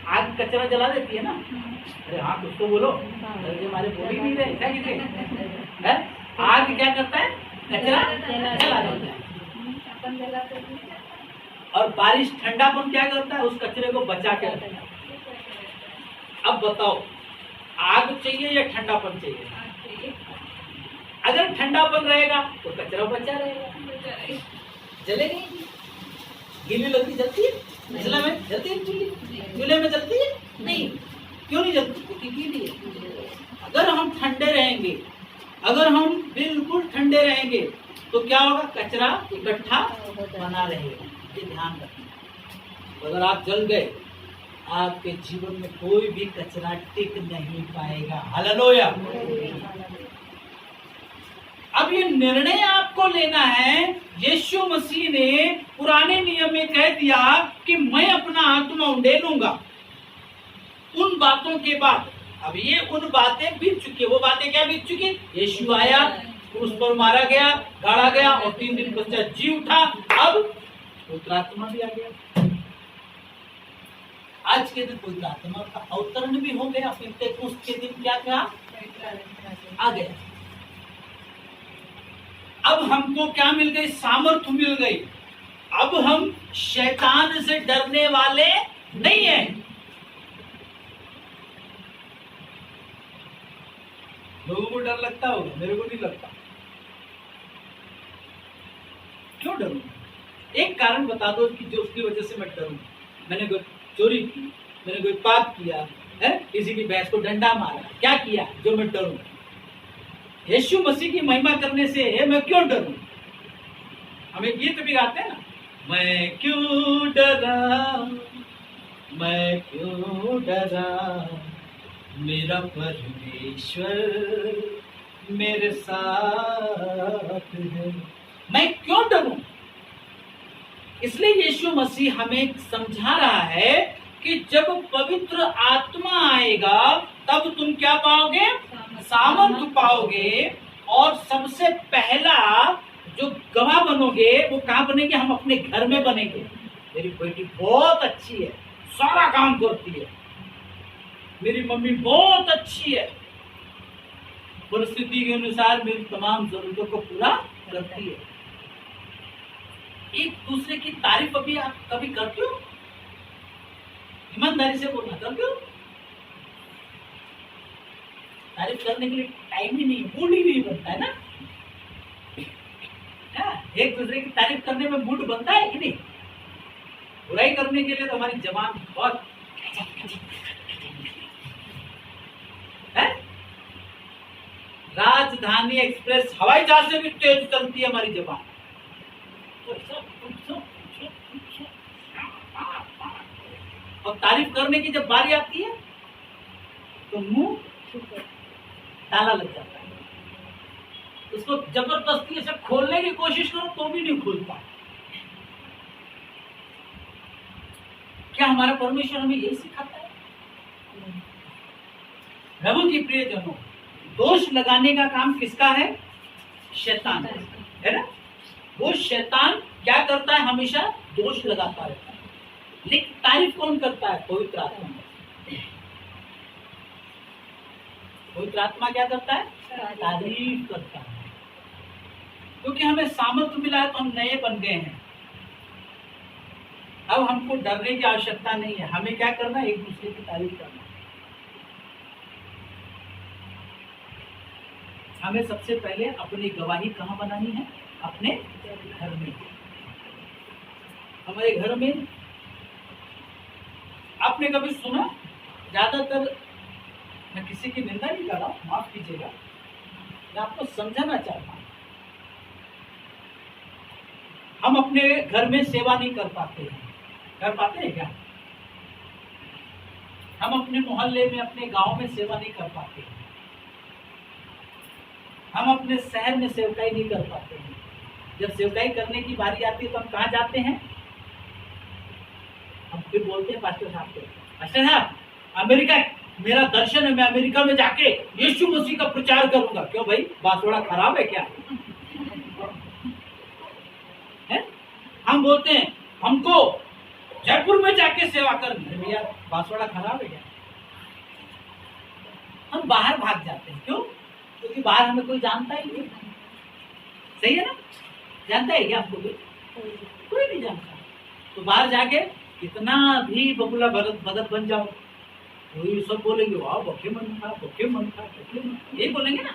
आग कचरा जला देती है ना? अरे हाँ, कुछ तो बोलो। अरे हमारे बोल ही नहीं रहे क्या किसी है? आग क्या करता है? कचरा जला देता है। और बारिश ठंडापन क्या करता है? उस कचरे को बचा के रखता है। अब बताओ, आग चाहिए या ठंडापन चाहिए? अगर ठंडापन रहेगा तो कचरा बचा रहेगा, जलेगी। गीली लकड़ी जलती है? चूल्हे में जलती है? चूल्हे में जलती है? नहीं। क्यों नहीं जलती? क्योंकि गीली है। अगर हम ठंडे रहेंगे, अगर हम बिल्कुल ठंडे रहेंगे तो क्या होगा? कचरा इकट्ठा बना रहेगा। ये ध्यान रखना। अगर आप जल गए, आपके जीवन में कोई भी कचरा टिक नहीं पाएगा। हालेलुया। अब ये निर्णय आपको लेना है। यीशु मसीह ने पुराने नियम में कह दिया कि मैं अपना आत्मा उंडेलूंगा उन बातों के बाद। अब ये उन बातें बीत चुकी है। वो बातें क्या बीत चुकी? यीशु आया, क्रूस पर मारा गया, गाड़ा गया और 3 दिन पश्चात जी उठा। अब पवित्र आत्मा भी आ गया। आज के दिन पवित्र आत्मा का अवतरण भी हो गया। पेंटेकोस्त के दिन क्या था? आ गया। अब हमको क्या मिल गई? सामर्थ्य मिल गई। अब हम शैतान से डरने वाले नहीं हैं। लोगों को डर लगता होगा, मेरे को नहीं लगता। क्यों डरूं? एक कारण बता दो कि जो उसकी वजह से मैं डरूं। मैंने कोई चोरी की, मैंने कोई पाप किया है, किसी की भैंस को डंडा मारा, क्या किया जो मैं डरूं? यीशु मसीह की महिमा करने से है, मैं क्यों डरूं? हमें गीत भी गाते हैं ना, मैं क्यों डरा, मैं क्यों डरा, मेरा परमेश्वर मेरे साथ है। मैं क्यों डरूं? इसलिए यीशु मसीह हमें समझा रहा है कि जब पवित्र आत्मा आएगा तब तुम क्या पाओगे? सामर्थ्य पाओगे। और सबसे पहला जो गवाह बनोगे वो कहाँ बनेंगे? हम अपने घर में बनेंगे। मेरी बेटी बहुत अच्छी है, सारा काम करती है। मेरी मम्मी बहुत अच्छी है, परिस्थिति के अनुसार मेरी तमाम जरूरतों को पूरा करती है। एक दूसरे की तारीफ अभी आप कभी करते हो? ईमानदारी से बोलना, करते हो? तारीफ करने के लिए टाइम ही नहीं, मूड ही नहीं बनता है ना। एक दूसरे की तारीफ करने में मूड बनता है कि नहीं? बुराई करने के लिए तो हमारी जबान बहुत है। राजधानी एक्सप्रेस हवाई जहाज से भी तेज चलती है हमारी जबान। और तारीफ करने की जब बारी आती है तो मुंह ताला लग जाता है। उसको जबरदस्ती से खोलने की कोशिश करो तो भी नहीं खुलता। क्या हमारा परमेश्वर हमें यही सिखाता है? प्रभु की प्रिय जनों, दोष लगाने का काम किसका है? शैतान है ना। वो शैतान क्या करता है? हमेशा दोष लगाता रहता है। लेकिन तारीफ कौन करता है? पवित्र आत्मा। पवित्र आत्मा क्या करता है? तारीफ करता है। क्योंकि हमें सामर्थ्य मिला है तो हम नए बन गए हैं। अब हमको डरने की आवश्यकता नहीं है। हमें क्या करना है? एक दूसरे की तारीफ करना। हमें सबसे पहले अपनी गवाही कहाँ बनानी है? अपने घर में। हमारे घर में आपने कभी सुना, ज्यादातर मैं किसी की निंदा नहीं कर रहा, माफ कीजिएगा, मैं आपको समझाना चाहता हूं, हम अपने घर में सेवा नहीं कर पाते हैं। कर पाते हैं क्या? हम अपने मोहल्ले में, अपने गांव में सेवा नहीं कर पाते हैं। हम अपने शहर में सेवकाई नहीं कर पाते हैं। जब सेवकाई करने की बारी आती है तो हम कहाँ जाते हैं? हम फिर बोलते हैं पास्टर साहब को, पास्टर साहब अमेरिका मेरा दर्शन है, मैं अमेरिका में जाके यीशु मसीह का प्रचार करूंगा। क्यों भाई, बांसुड़ा खराब है क्या? है? हम बोलते हैं हमको जयपुर में जाके सेवा करनी। भैया बांसुड़ा खराब है क्या? हम बाहर भाग जाते हैं। क्यों? क्योंकि बाहर हमें कोई जानता ही नहीं। सही है ना? जानता है क्या आपको? कोई नहीं जानता। तो बाहर जाके कितना भी बबुला बदत बन जाओ, वही सब बोलेंगे वाह बखे मन था, बखे मन था, बखे मन था, यही बोलेंगे ना।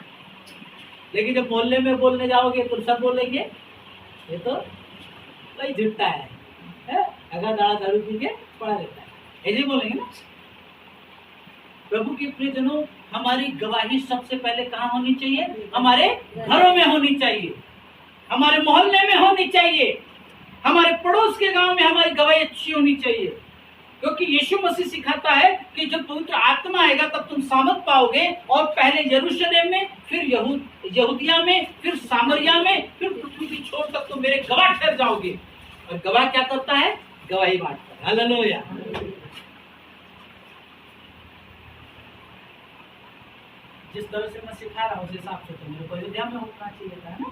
लेकिन जब मोहल्ले में बोलने जाओगे तो सब बोलेंगे ये तो भाई झुट्टा है, अगर दारू पी के पड़ा रहता है, ऐसे बोलेंगे ना। प्रभु के प्रियजनों, हमारी गवाही सबसे पहले कहाँ होनी चाहिए? हमारे घरों में होनी चाहिए, हमारे मोहल्ले में होनी चाहिए, हमारे पड़ोस के गांव में हमारी गवाही अच्छी होनी चाहिए। क्योंकि यीशु मसीह सिखाता है कि जब पवित्र आत्मा आएगा तब तुम सामर्थ पाओगे, और पहले यरूशलेम में, फिर यहूदिया में, फिर सामरिया में, फिर पृथ्वी की छोर तक तुम मेरे गवाह ठहर जाओगे। और गवाह क्या करता है? गवाही बांटता है। हालेलुया। जिस तरह से मैं सिखा रहा हूँ उस हिसाब से तो मेरे को अयोध्या में होना चाहिए था, है ना?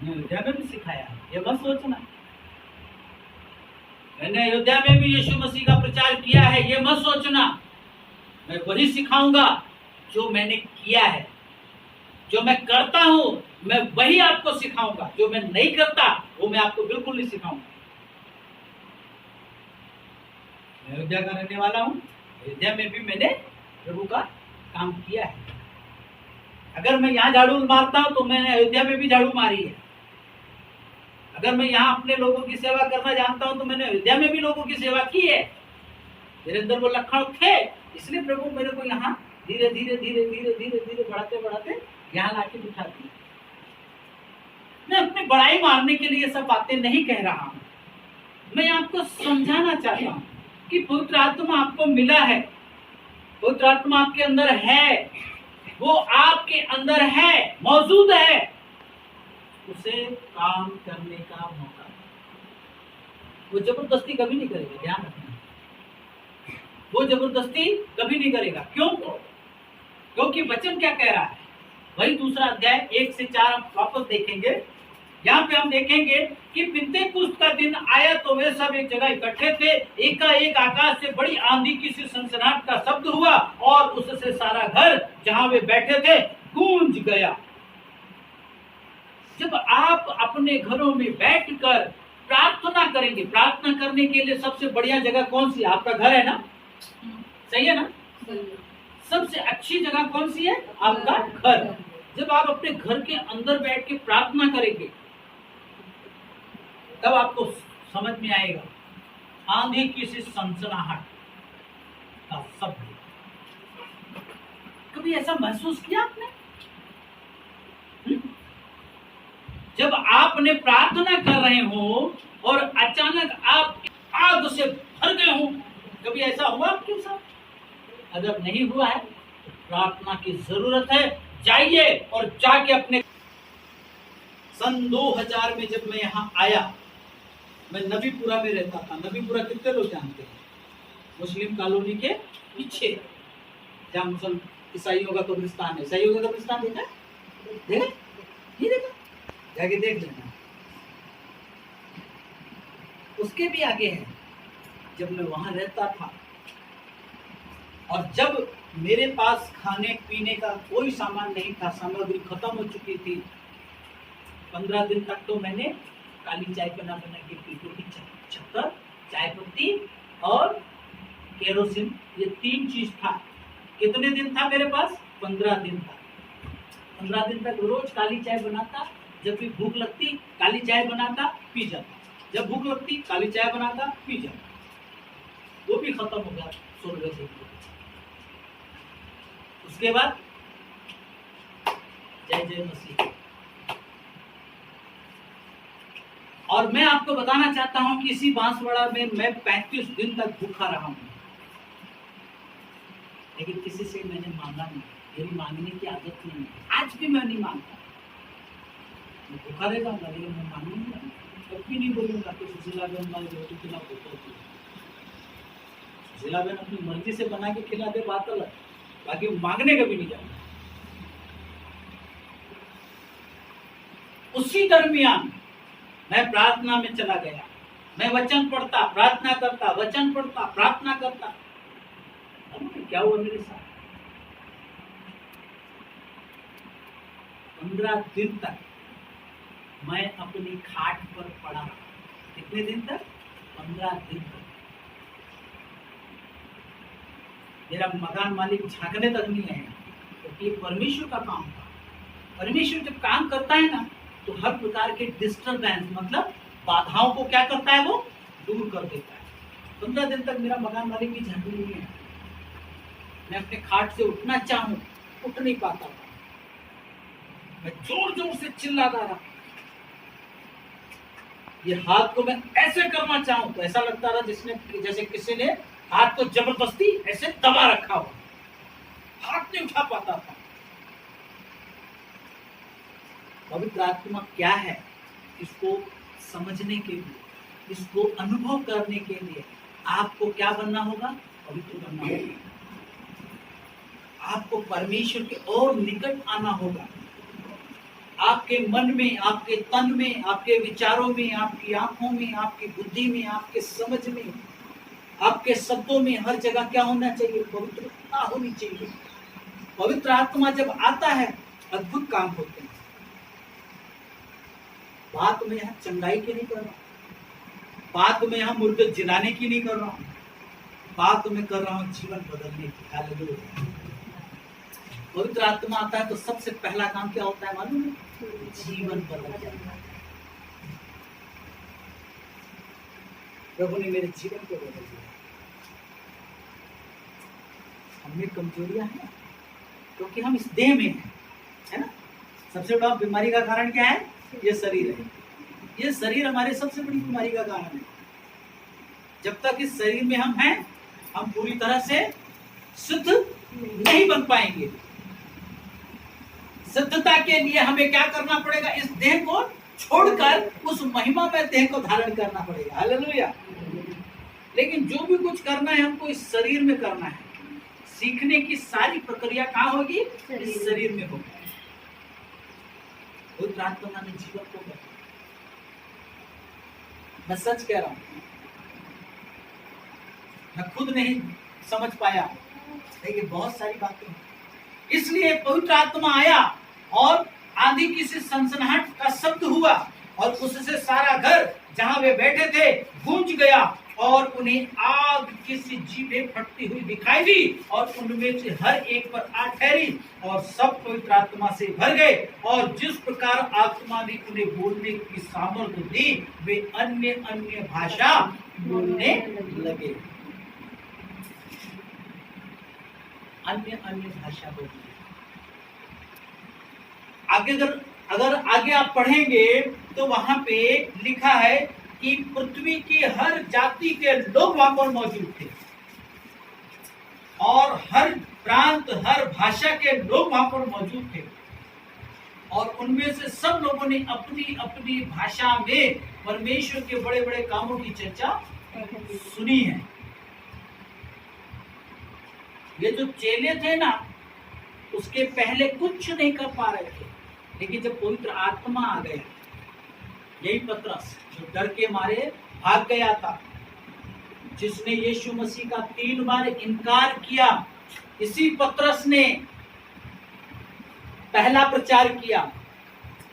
मैंने अयोध्या में भी सिखाया, ये मत सोचना मैंने अयोध्या में भी यीशु मसीह का प्रचार किया है, ये मत सोचना। मैं वही सिखाऊंगा जो मैंने किया है, जो मैं करता हूं मैं वही आपको सिखाऊंगा। जो मैं नहीं करता वो मैं आपको बिल्कुल नहीं सिखाऊंगा। मैं अयोध्या का रहने वाला हूं, अयोध्या में भी मैंने प्रभु का काम किया है। अगर मैं यहाँ झाड़ू मारता हूं तो मैंने अयोध्या में भी झाड़ू मारी है। अगर मैं यहाँ अपने लोगों की सेवा करना जानता हूं तो मैंने अयोध्या में भी लोगों की सेवा की है। मेरे अंदर वो लक्षण थे, इसलिए प्रभु मेरे को यहाँ धीरे धीरे धीरे धीरे धीरे धीरे बढ़ाते बढ़ाते यहाँ लाके बिठा दिया। मैं अपनी बड़ाई मारने के लिए सब बातें नहीं कह रहा हूँ, मैं आपको समझाना चाहता हूँ कि पवित्र आत्मा आपको मिला है, पवित्र आत्मा आपके अंदर है, वो आपके अंदर है, मौजूद है। उसे काम करने का मौका, वो जबरदस्ती कभी नहीं करेगा, ध्यान रखना। वो जबरदस्ती कभी नहीं करेगा। क्यों? क्योंकि वचन क्या कह रहा है? वही दूसरा अध्याय 1 से 4 हम वापस देखेंगे। यहाँ पे हम देखेंगे कि पिन्तेकुस्त का दिन आया तो वे सब एक जगह इकट्ठे थे। एकाएक आकाश से बड़ी आंधी की सी सनसनाहट का शब्द हुआ और उससे सारा घर जहाँ वे बैठे थे गूंज गया। जब आप अपने घरों में बैठकर प्रार्थना करेंगे, प्रार्थना करने के लिए सबसे बढ़िया जगह कौन सी है? आपका घर है ना? सही है ना? सबसे अच्छी जगह कौन सी है? आपका घर। जब आप अपने घर के अंदर बैठ के प्रार्थना करेंगे तब आपको समझ में आएगा आंधी की सी सनसनाहट का शब्द। कभी ऐसा महसूस किया आपने? जब आपने प्रार्थना कर रहे हो और अचानक आप आग से भर गए हो, कभी ऐसा हुआ आपके साथ? अगर नहीं हुआ है तो प्रार्थना की जरूरत है। जाइए और जाके अपने। सन 2000 में जब मैं यहाँ आया, मैं नबीपुरा में रहता था। नबीपुरा कितने लोग जानते हैं? मुस्लिम कॉलोनी के पीछे जहाँ मुसलमान ईसाइयों का कब्रिस्तान है। ईसाइयों का कब्रिस्तान देखा? देखा? ये देखा? जाके देख लेना। उसके भी आगे है। जब मैं वहां रहता था और जब मेरे पास खाने पीने का कोई सामान नहीं था, सामग्री खत्म हो चुकी थी, 15 दिन तक तो मैंने काली चाय बना के पी, क्योंकि शक्कर, चाय पत्ती और केरोसिन, ये 3 चीज था कितने दिन था मेरे पास? 15 दिन था। 15 दिन तक रोज काली चाय बनाता, जब भी भूख लगती काली चाय बनाता, पी जाता, जब भूख लगती काली चाय बनाता, पी जाता। वो भी खत्म हो गया स्वर्ग से। उसके बाद जय जय मसीह। और मैं आपको बताना चाहता हूं कि इसी बांसवाड़ा में मैं 35 दिन तक भूखा रहा हूं, लेकिन किसी से मैंने मांगा नहीं। मेरी मांगने की आदत नहीं है, आज भी मैं नहीं मांगता। मैं भूखा रह जाऊंगा लेकिन मैं मांगने नहीं जाऊंगा। कभी नहीं बोलूंगा कि सुशीला बहन वाली रोटी खिला, सुशीला बहन अपनी मर्जी से बना के खिला दे, बात अलग, बाकी मांगने कभी नहीं जाऊंगा। उसी दरमियान मैं प्रार्थना में चला गया। मैं वचन पढ़ता, प्रार्थना करता, वचन पढ़ता, प्रार्थना करता। क्या हुआ मेरे साथ? 15 दिन तक मैं अपनी खाट पर पड़ा रहा। कितने दिन तक? 15 दिन तक। मेरा मकान मालिक झांकने तक नहीं आया, क्योंकि ये परमेश्वर का काम था। परमेश्वर जब काम करता है ना, तो हर प्रकार के डिस्टर्बेंस मतलब बाधाओं को क्या करता है? वो दूर कर देता है। 15 दिन तक मेरा मकान मालिक की झांकनी नहीं है। मैं अपने खाट से उठना चाहूं, उठ नहीं पाता था। मैं जोर जोर से चिल्लाता रहा। ये हाथ को मैं ऐसे करना चाहूं तो ऐसा लगता रहा जैसे किसी ने हाथ को जबरदस्ती ऐसे दबा रखा हो, हाथ नहीं उठा पाता था। पवित्र आत्मा क्या है, इसको समझने के लिए, इसको अनुभव करने के लिए आपको क्या बनना होगा? पवित्र बनना होगा। आपको परमेश्वर के और निकट आना होगा। आपके मन में, आपके तन में, आपके विचारों में, आपकी आंखों में, आपकी बुद्धि में, आपके समझ में, आपके शब्दों में, हर जगह क्या होना चाहिए? पवित्रता होनी चाहिए। पवित्र आत्मा जब आता है, अद्भुत काम होते हैं। बात में यहाँ चंगाई की नहीं कर रहा, बात में यहाँ मुर्दे जिलाने की नहीं कर रहा हूँ, बात में कर रहा हूँ जीवन बदलने की। हालेलुया। पवित्र आत्मा आता है तो सबसे पहला काम क्या होता है मालूम है? जीवन बदल जाता है। प्रभु ने मेरे जीवन को बदल दिया। हमें कमजोरियां हैं क्योंकि हम इस देह में हैं, है ना। सबसे बड़ा बीमारी का कारण क्या है? ये शरीर है। ये शरीर हमारे सबसे बड़ी बीमारी का कारण है। जब तक इस शरीर में हम हैं, हम पूरी तरह से शुद्ध नहीं बन पाएंगे। शुद्धता के लिए हमें क्या करना पड़ेगा? इस देह को छोड़कर उस महिमा में देह को धारण करना पड़ेगा। हालेलुया। लेकिन जो भी कुछ करना है हमको इस शरीर में करना है। सीखने की सारी प्रक्रिया कहाँ होगी? इस शरीर में होगी। पवित्र आत्मा ने जीवन को बदला। मैं सच कह रहा हूं, मैं खुद नहीं समझ पाया, लेकिन बहुत सारी बातें। इसलिए पवित्र आत्मा आया और आंधी की सी सनसनाहट का शब्द हुआ और उससे सारा घर जहां वे बैठे थे गूंज गया और उन्हें आग की सी जीभें फटती हुई दिखाई दी और उनमें से हर एक पर आ ठहरी और सब पवित्र आत्मा से भर गए और जिस प्रकार आत्मा ने उन्हें बोलने की सामर्थ्य दी वे अन्य अन्य भाषा बोलने लगे। अन्य अन्य भाषा बोलने। आगे अगर आगे आप पढ़ेंगे तो वहां पे लिखा है कि पृथ्वी की हर जाति के लोग वहां पर मौजूद थे और हर प्रांत, हर भाषा के लोग वहां पर मौजूद थे और उनमें से सब लोगों ने अपनी अपनी भाषा में परमेश्वर के बड़े बड़े कामों की चर्चा सुनी है। ये जो चेले थे ना, उसके पहले कुछ नहीं कर पा रहे थे, लेकिन जब पवित्र आत्मा आ गया, यही पतरस जो डर के मारे भाग गया था, जिसने यीशु मसीह का 3 बार इनकार किया, इसी पतरस ने पहला प्रचार किया।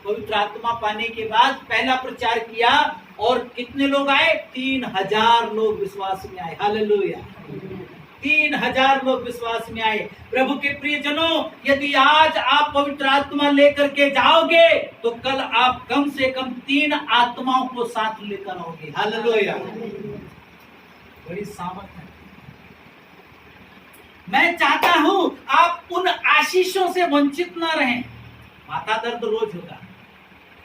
पवित्र आत्मा पाने के बाद पहला प्रचार किया और कितने लोग आए? 3000 लोग विश्वास में आए। हालेलुया। 3,000 लोग विश्वास में आए। प्रभु के प्रियजनों, यदि आज आप पवित्र आत्मा लेकर के जाओगे तो कल आप कम से कम 3 आत्माओं को साथ लेकर आओगे। हालेलुया, बड़ी सामर्थ है। मैं चाहता हूं आप उन आशीषों से वंचित ना रहें। माथा दर्द रोज होगा,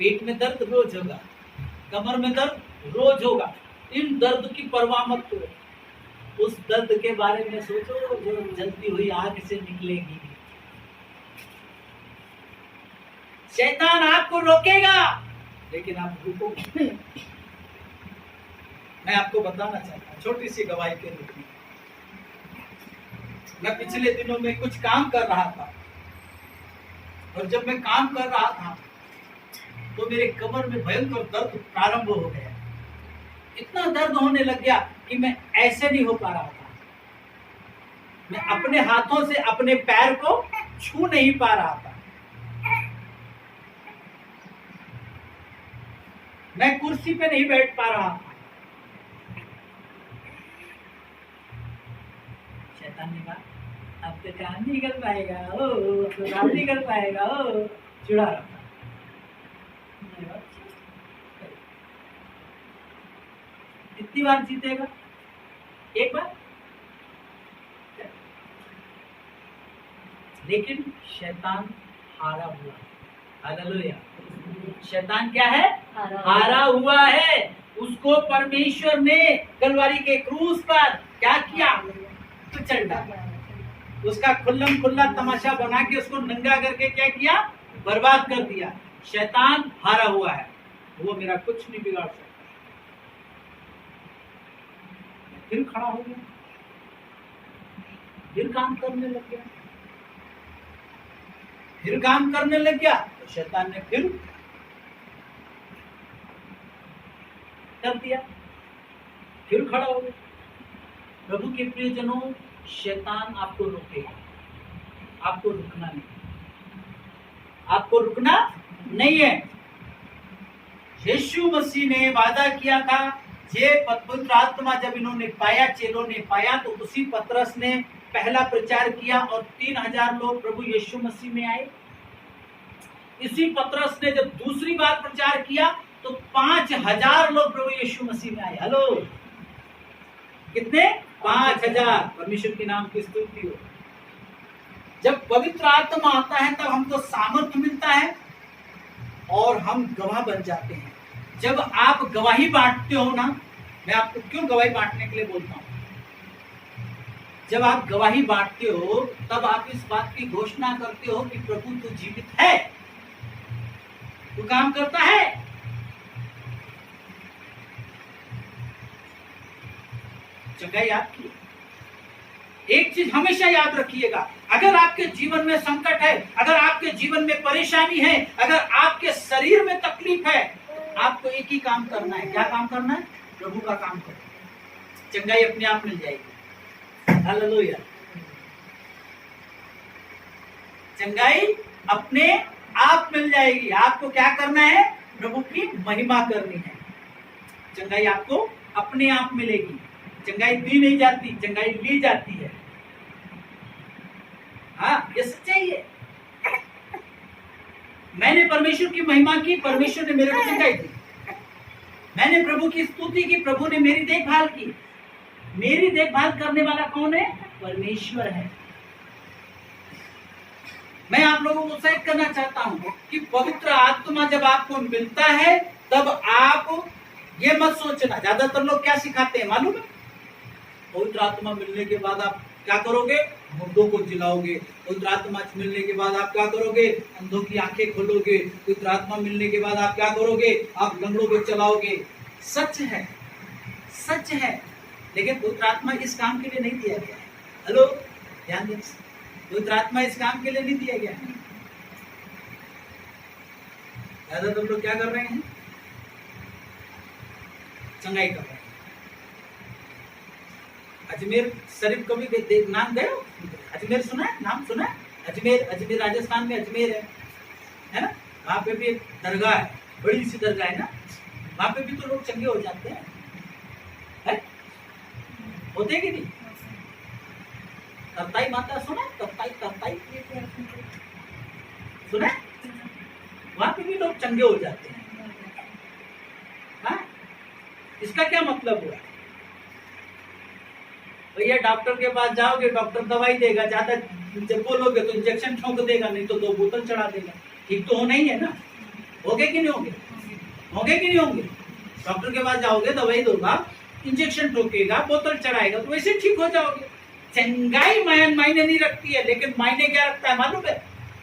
पेट में दर्द रोज होगा, कमर में दर्द रोज होगा। इन दर्द की परवाह मत करो। उस दर्द के बारे में सोचो जो जलती हुई आग से निकलेगी। शैतान आपको रोकेगा लेकिन आप रुकोगे। मैं आपको बताना चाहता हूं छोटी सी गवाही के रूप में। मैं पिछले दिनों में कुछ काम कर रहा था और जब मैं काम कर रहा था तो मेरे कमर में भयंकर दर्द प्रारंभ हो गया। इतना दर्द होने लग गया कि मैं ऐसे नहीं हो पा रहा था। मैं अपने हाथों से अपने पैर को छू नहीं पा रहा था। मैं कुर्सी पे नहीं बैठ पा रहा था। शैतान ने कहा अब तो काम नहीं कर पाएगा, अब तो काम नहीं कर पाएगा, चिढ़ा रहा था। कितनी बार जीतेगा? एक बार। लेकिन शैतान हारा हुआ। हालेलुया। शैतान क्या है? हारा हुआ है। उसको परमेश्वर ने कलवारी के क्रूस पर क्या किया? कुचल डाला। उसका खुल्लम खुल्ला तमाशा बना के उसको नंगा करके क्या किया? बर्बाद कर दिया। शैतान हारा हुआ है, वो मेरा कुछ नहीं बिगाड़ सकता। फिर खड़ा हो गया, फिर काम करने लग गया, फिर काम करने लग गया तो शैतान ने फिर कर दिया, फिर खड़ा हो गया। प्रभु के प्रियजनों, शैतान आपको रोकेगा, आपको रुकना नहीं, आपको रुकना नहीं है। यीशु मसीह ने वादा किया था, ये पवित्र आत्मा जब इन्होंने पाया, चेलों ने पाया, तो उसी पतरस ने पहला प्रचार किया और 3,000 लोग प्रभु यीशु मसीह में आए। इसी पतरस ने जब दूसरी बार प्रचार किया तो 5,000 लोग प्रभु यीशु मसीह में आए। हेलो, कितने? 5,000। परमेश्वर के नाम की स्तुति हो। जब पवित्र आत्मा आता है तब हमको सामर्थ्य मिलता है और हम गवाह बन जाते हैं। जब आप गवाही बांटते हो ना, मैं आपको क्यों गवाही बांटने के लिए बोलता हूं, जब आप गवाही बांटते हो तब आप इस बात की घोषणा करते हो कि प्रभु तू जीवित है, तू काम करता है। जगह याद की एक चीज हमेशा याद रखिएगा, अगर आपके जीवन में संकट है, अगर आपके जीवन में परेशानी है, अगर आपके शरीर में तकलीफ है, आपको एक ही काम करना है। क्या काम करना है? प्रभु का काम करो, चंगाई अपने आप मिल जाएगी। हालेलुया। चंगाई अपने आप मिल जाएगी। आपको क्या करना है? प्रभु की महिमा करनी है। चंगाई आपको अपने आप मिलेगी। चंगाई दी नहीं जाती, चंगाई ली जाती है। हाँ, ये सच्चाई है। मैंने परमेश्वर की महिमा की, परमेश्वर ने मेरे को चंगाई दी। मैंने प्रभु की स्तुति की, प्रभु ने मेरी देखभाल की। मेरी देखभाल करने वाला कौन है? परमेश्वर है। मैं आप लोगों को उत्साहित करना चाहता हूं कि पवित्र आत्मा जब आपको मिलता है तब आप ये मत सोचना। ज्यादातर लोग क्या सिखाते हैं मालूम है? पवित्र आत्मा मिलने के बाद आप क्या करोगे? मुर्दों को जिलाओगे। पवित्र आत्मा मिलने के बाद आप क्या करोगे? अंधों की आंखें खोलोगे। पवित्र आत्मा मिलने के बाद आप क्या करोगे? आप लंगड़ों को चलाओगे। सच है, सच है, लेकिन पवित्र आत्मा इस काम के लिए नहीं दिया गया है। हेलो, ध्यान दें, पवित्र आत्मा इस काम के लिए नहीं दिया गया है। ज्यादातर लोग क्या कर रहे हैं? चंगाई कर रहे हैं। अजमेर शरीफ कभी नाम गए? अजमेर सुना है? नाम सुना है? अजमेर राजस्थान में अजमेर है ना? वहाँ पे भी एक दरगाह है, बड़ी सी दरगाह है ना, वहाँ पे भी तो लोग चंगे हो जाते हैं, है? होते कि नहीं? तत्ताई माता सुना, तत्ताई तत्ताई सुना, वहां पे भी लोग चंगे हो जाते हैं। हाँ? इसका क्या मतलब हुआ? भैया डॉक्टर के पास जाओगे, डॉक्टर दवाई देगा, ज्यादा जब बोलोगे तो इंजेक्शन ठोक देगा, नहीं तो 2 बोतल चढ़ा देगा। ठीक तो होना ही है ना? होगे कि नहीं होंगे? होंगे कि नहीं होंगे? डॉक्टर के पास जाओगे, दवाई दूंगा, इंजेक्शन ठोकेगा, बोतल चढ़ाएगा, तो वैसे ठीक हो जाओगे। चंगाई मायने नहीं रखती है, लेकिन मायने क्या रखता है मालूम है?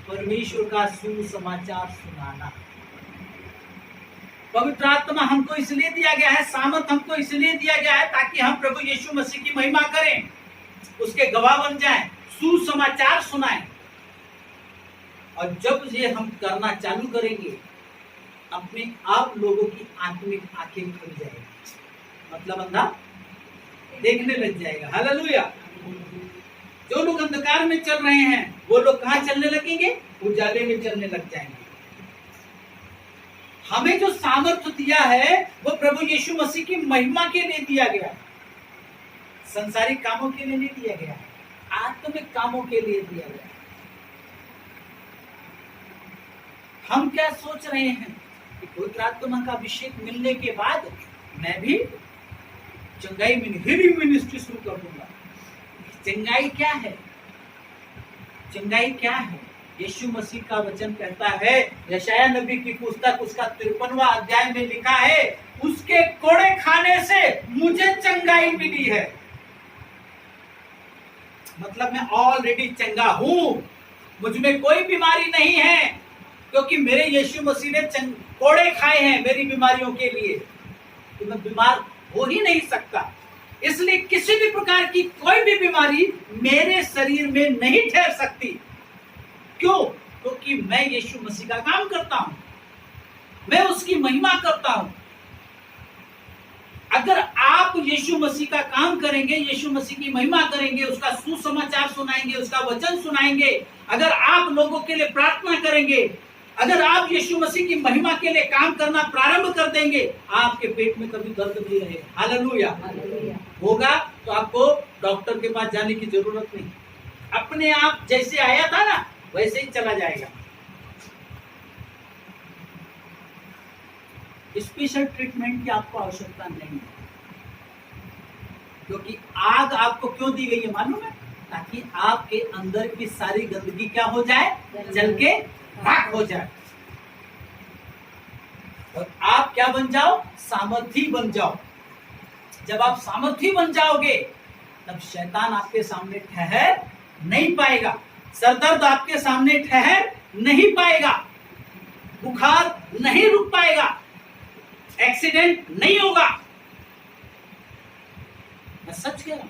परमेश्वर का सुसमाचार सुनाना। पवित्र आत्मा हमको इसलिए दिया गया है, सामर्थ हमको इसलिए दिया गया है ताकि हम प्रभु यीशु मसीह की महिमा करें, उसके गवाह बन जाएं, सुसमाचार सुनाएं। और जब ये हम करना चालू करेंगे, अपने आप लोगों की आत्मिक आंखें खुल जाएगी, मतलब अंधा देखने लग जाएगा। हालेलुया। जो लोग अंधकार में चल रहे हैं वो लोग कहां चलने लगेंगे? उजाले में चलने लग जाएंगे। हमें जो सामर्थ्य दिया है वो प्रभु यीशु मसीह की महिमा के लिए दिया गया है, संसारिक कामों के लिए नहीं दिया गया है, आत्मिक कामों के लिए दिया गया है। हम क्या सोच रहे हैं कि पवित्र आत्मा का अभिषेक मिलने के बाद मैं भी चंगाई मिनिस्ट्री शुरू कर दूंगा। चंगाई क्या है? चंगाई क्या है? यीशु मसीह का वचन कहता है, यशाया नबी की पुस्तक उसका 53वां अध्याय में लिखा है, उसके कोड़े खाने से मुझे चंगाई मिली है। मतलब मैं ऑलरेडी चंगा हूं, मुझ में कोई बीमारी नहीं है, क्योंकि मेरे यीशु मसीह ने कोड़े खाए हैं मेरी बीमारियों के लिए, तो मैं बीमार हो ही नहीं सकता। इसलिए किसी भी प्रकार की कोई भी बीमारी मेरे शरीर में नहीं ठहर सकती। क्यों? क्योंकि मैं यीशु मसीह का काम करता हूं, मैं उसकी महिमा करता हूं। अगर आप यीशु मसीह का काम करेंगे, यीशु मसीह की महिमा करेंगे, उसका सुसमाचार सुनाएंगे, उसका वचन सुनाएंगे, अगर आप लोगों के लिए प्रार्थना करेंगे, अगर आप यीशु मसीह की महिमा के लिए काम करना प्रारंभ कर देंगे, आपके पेट में कभी दर्द नहीं रहेगा। हालेलुया। होगा तो आपको डॉक्टर के पास जाने की जरूरत नहीं, अपने आप जैसे आया था ना वैसे ही चला जाएगा। स्पेशल ट्रीटमेंट की आपको आवश्यकता नहीं है, क्योंकि आग आपको क्यों दी गई है मालूम है? ताकि आपके अंदर की सारी गंदगी क्या हो जाए? जल के राख हो जाए, और आप क्या बन जाओ? सामर्थी बन जाओ। जब आप सामर्थी बन जाओगे तब शैतान आपके सामने ठहर नहीं पाएगा, सरदर्द आपके सामने ठहर नहीं पाएगा, बुखार नहीं रुक पाएगा, एक्सीडेंट नहीं होगा। मैं सच कह रहा हूं,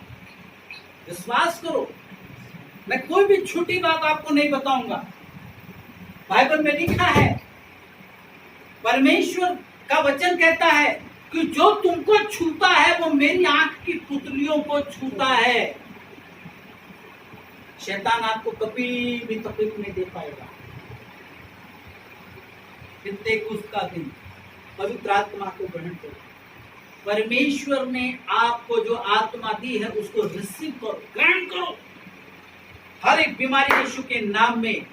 विश्वास करो, मैं कोई भी छोटी बात आपको नहीं बताऊंगा। बाइबल में लिखा है, परमेश्वर का वचन कहता है कि जो तुमको छूता है वो मेरी आंख की पुतलियों को छूता है। शैतान आपको कभी भी तकलीफ नहीं दे पाएगा। पिंतेकुस्त का दिन, पवित्र आत्मा को ग्रहण करो। परमेश्वर ने आपको जो आत्मा दी है उसको रिसीव करो, ग्रहण करो। हर एक बीमारी यीशु के नाम में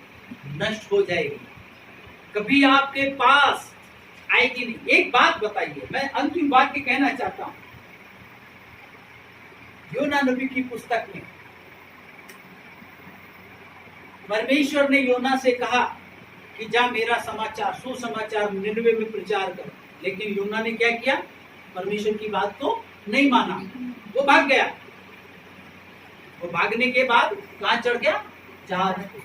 नष्ट हो जाएगी, कभी आपके पास आएगी नहीं। एक बात बताइए, मैं अंतिम वाक्य कहना चाहता हूं। योना नबी की पुस्तक में परमेश्वर ने योना से कहा कि जा मेरा समाचार, सुसमाचार निनवे में प्रचार कर, लेकिन योना ने क्या किया? परमेश्वर की बात को नहीं माना, वो भाग गया। वो भागने के बाद कहां चढ़ गया? जहाज पे।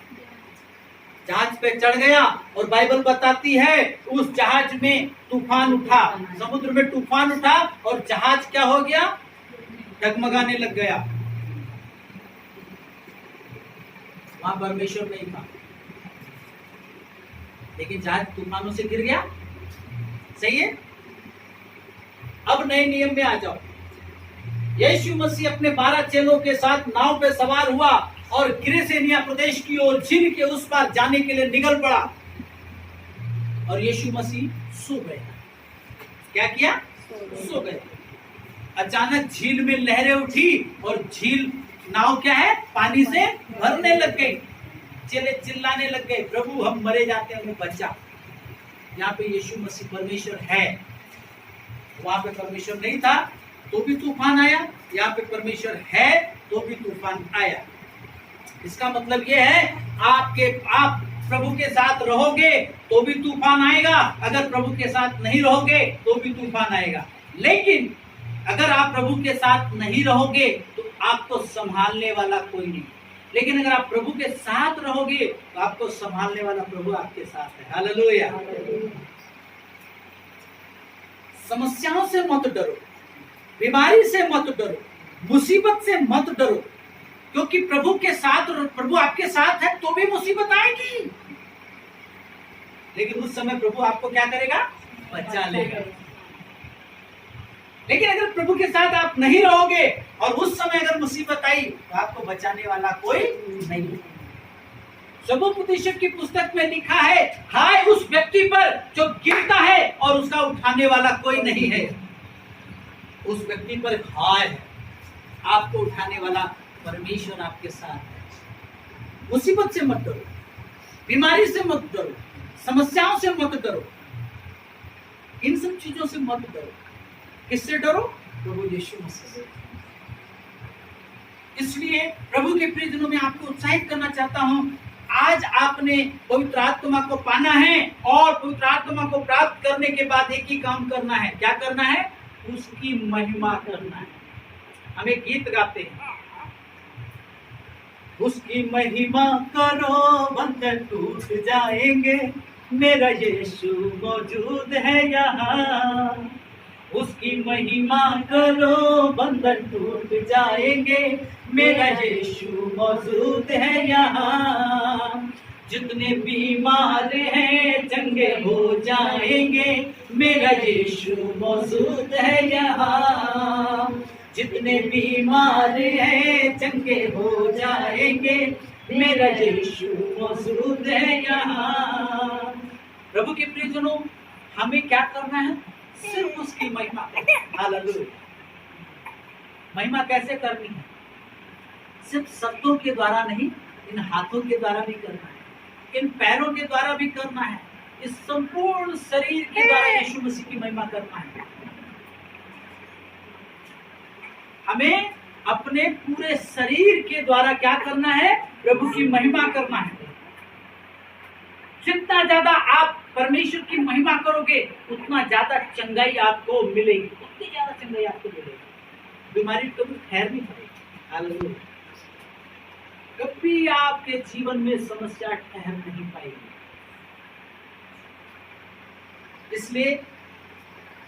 जहाज पे चढ़ गया और बाइबल बताती है उस जहाज में तूफान उठा, समुद्र में तूफान उठा और जहाज क्या हो गया? डगमगाने लग गया। वहां परमेश्वर नहीं था, लेकिन जहाज तूफानों से गिर गया। सही है। अब नए नियम में आ जाओ। यीशु मसीह अपने 12 चेलों के साथ नाव पे सवार हुआ और गिरेसेनिया प्रदेश की ओर झील के उस पार जाने के लिए निकल पड़ा, और यीशु मसीह सो गए। क्या किया? सो गए। अचानक झील में लहरें उठी और झील नाव क्या है, पानी से भरने लग गई। चले चिल्लाने लग गए, प्रभु हम मरे जाते हैं, हमें बचा। यहाँ पे यीशु मसीह परमेश्वर है, वहां पे परमेश्वर नहीं था तो भी तूफान आया, यहाँ पे परमेश्वर है तो भी तूफान आया। इसका मतलब ये है आप प्रभु के साथ रहोगे तो भी तूफान आएगा, अगर प्रभु के साथ नहीं रहोगे तो भी तूफान आएगा। लेकिन अगर आप प्रभु के साथ नहीं रहोगे तो आपको संभालने वाला कोई नहीं, लेकिन अगर आप प्रभु के साथ रहोगे तो आपको संभालने वाला प्रभु आपके साथ है। हालेलुया। समस्याओं से मत डरो, बीमारी से मत डरो, मुसीबत से मत डरो, क्योंकि प्रभु के साथ, प्रभु आपके साथ है तो भी मुसीबत आएगी, लेकिन उस समय प्रभु आपको क्या करेगा, बचा लेगा। लेकिन अगर प्रभु के साथ आप नहीं रहोगे और उस समय अगर मुसीबत आई तो आपको बचाने वाला कोई नहीं। सबोपदेशक की पुस्तक में लिखा है, हाय उस व्यक्ति पर जो गिरता है और उसका उठाने वाला कोई नहीं है। उस व्यक्ति पर हाय है, आपको उठाने वाला परमेश्वर आपके साथ है। मुसीबत से मत डरो, बीमारी से मत डरो, समस्याओं से मत डरो, इन सब चीजों से मत डरो। किससे डरो, प्रभु यीशु मसीह से। इसलिए प्रभु के प्रियजनों में आपको उत्साहित करना चाहता हूं, आज आपने पवित्र आत्मा को पाना है और पवित्र आत्मा को प्राप्त करने के बाद एक ही काम करना है। क्या करना है, उसकी महिमा करना है। हम एक गीत गाते हैं, उसकी महिमा करो बंधन टूट जाएंगे, मेरा यीशु मौजूद है यहाँ। उसकी महिमा करो बंधन टूट जाएंगे, मेरा यीशु मौजूद है यहाँ। जितने बीमार हैं चंगे हो जाएंगे, मेरा यीशु मौजूद है यहाँ। जितने बीमार हैं चंगे हो जाएंगे, मेरा यीशु मौजूद है यहाँ। प्रभु के प्रियजनों, हमें क्या करना है, सिर्फ उसकी महिमा। हालेलुया। महिमा कैसे करनी है, सिर्फ शब्दों के द्वारा नहीं, इन हाथों के द्वारा भी करना है, इन पैरों के द्वारा भी करना है, इस संपूर्ण शरीर के द्वारा यीशु मसीह की महिमा करना है। हमें अपने पूरे शरीर के द्वारा क्या करना है, प्रभु की महिमा करना है। जितना ज्यादा आप परमेश्वर की महिमा करोगे उतना ज्यादा चंगाई आपको मिलेगी, उतनी ज्यादा चंगाई आपको मिलेगी। बीमारी कभी खैर नहीं पड़ेगी। हालेलुया। कभी आपके जीवन में समस्या ठहर नहीं पाएगी। इसलिए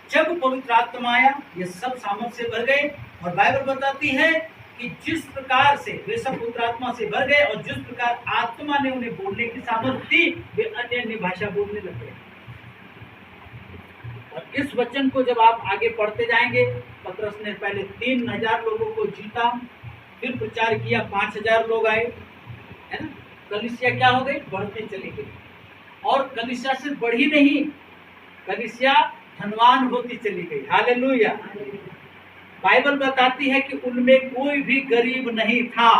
जब पवित्र आत्मा आया, ये सब सामर्थ से भर गए, और बाइबल बताती है कि जिस प्रकार से वे सब पवित्र आत्मा से भर गए और जिस प्रकार आत्मा ने उन्हें बोलने की सामर्थ दी, वे अन्य भाषा बोलने लग गए। और इस वचन को जब आप आगे पढ़ते जाएंगे, पतरस ने पहले 3000 लोगों को जीता, फिर प्रचार किया, 5000 लोग आए, है ना। कलीसिया क्या हो गई, बढ़ते चली गई, और कलीसिया सिर्फ बढ़ी नहीं, कलीसिया धनवान होती चली गई। हालेलुया। बाइबल बताती है कि उनमें कोई भी गरीब नहीं था।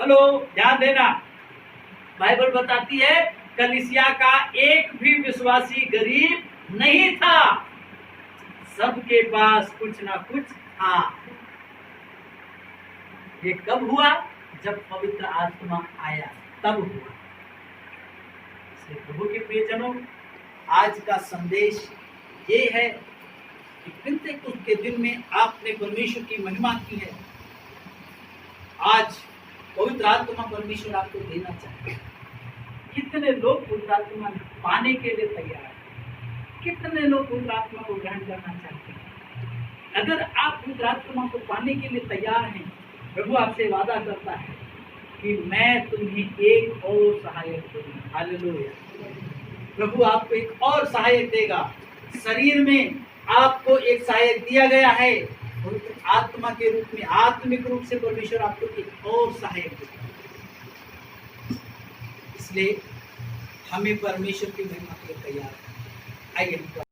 हेलो, ध्यान देना, बाइबल बताती है कलीसिया का एक भी विश्वासी गरीब नहीं था, सबके पास कुछ ना कुछ था। ये कब हुआ, जब पवित्र आत्मा आया, तब हुआ। इसलिए प्रभु के प्रियजनों, आज का संदेश ये है कि पिंतेकुस्त के दिन में आपने परमेश्वर की महिमा की है। आज पवित्र आत्मा परमेश्वर आपको देना चाहते हैं। कितने लोग पवित्र आत्मा पाने के लिए तैयार हैं, कितने लोग पवित्र आत्मा को ग्रहण करना चाहते हैं। अगर आप पवित्र आत्मा को पाने के लिए तैयार हैं, प्रभु आपसे वादा करता है कि मैं तुम्हें एक और सहायक दूंगा। हालेलुया। प्रभु आपको एक और सहायक देगा। शरीर में आपको एक सहायक दिया गया है, आत्मा के रूप में, आत्मिक रूप से परमेश्वर आपको एक और सहायक देगा। इसलिए हमें परमेश्वर की महिमा के लिए तैयार है। आइए।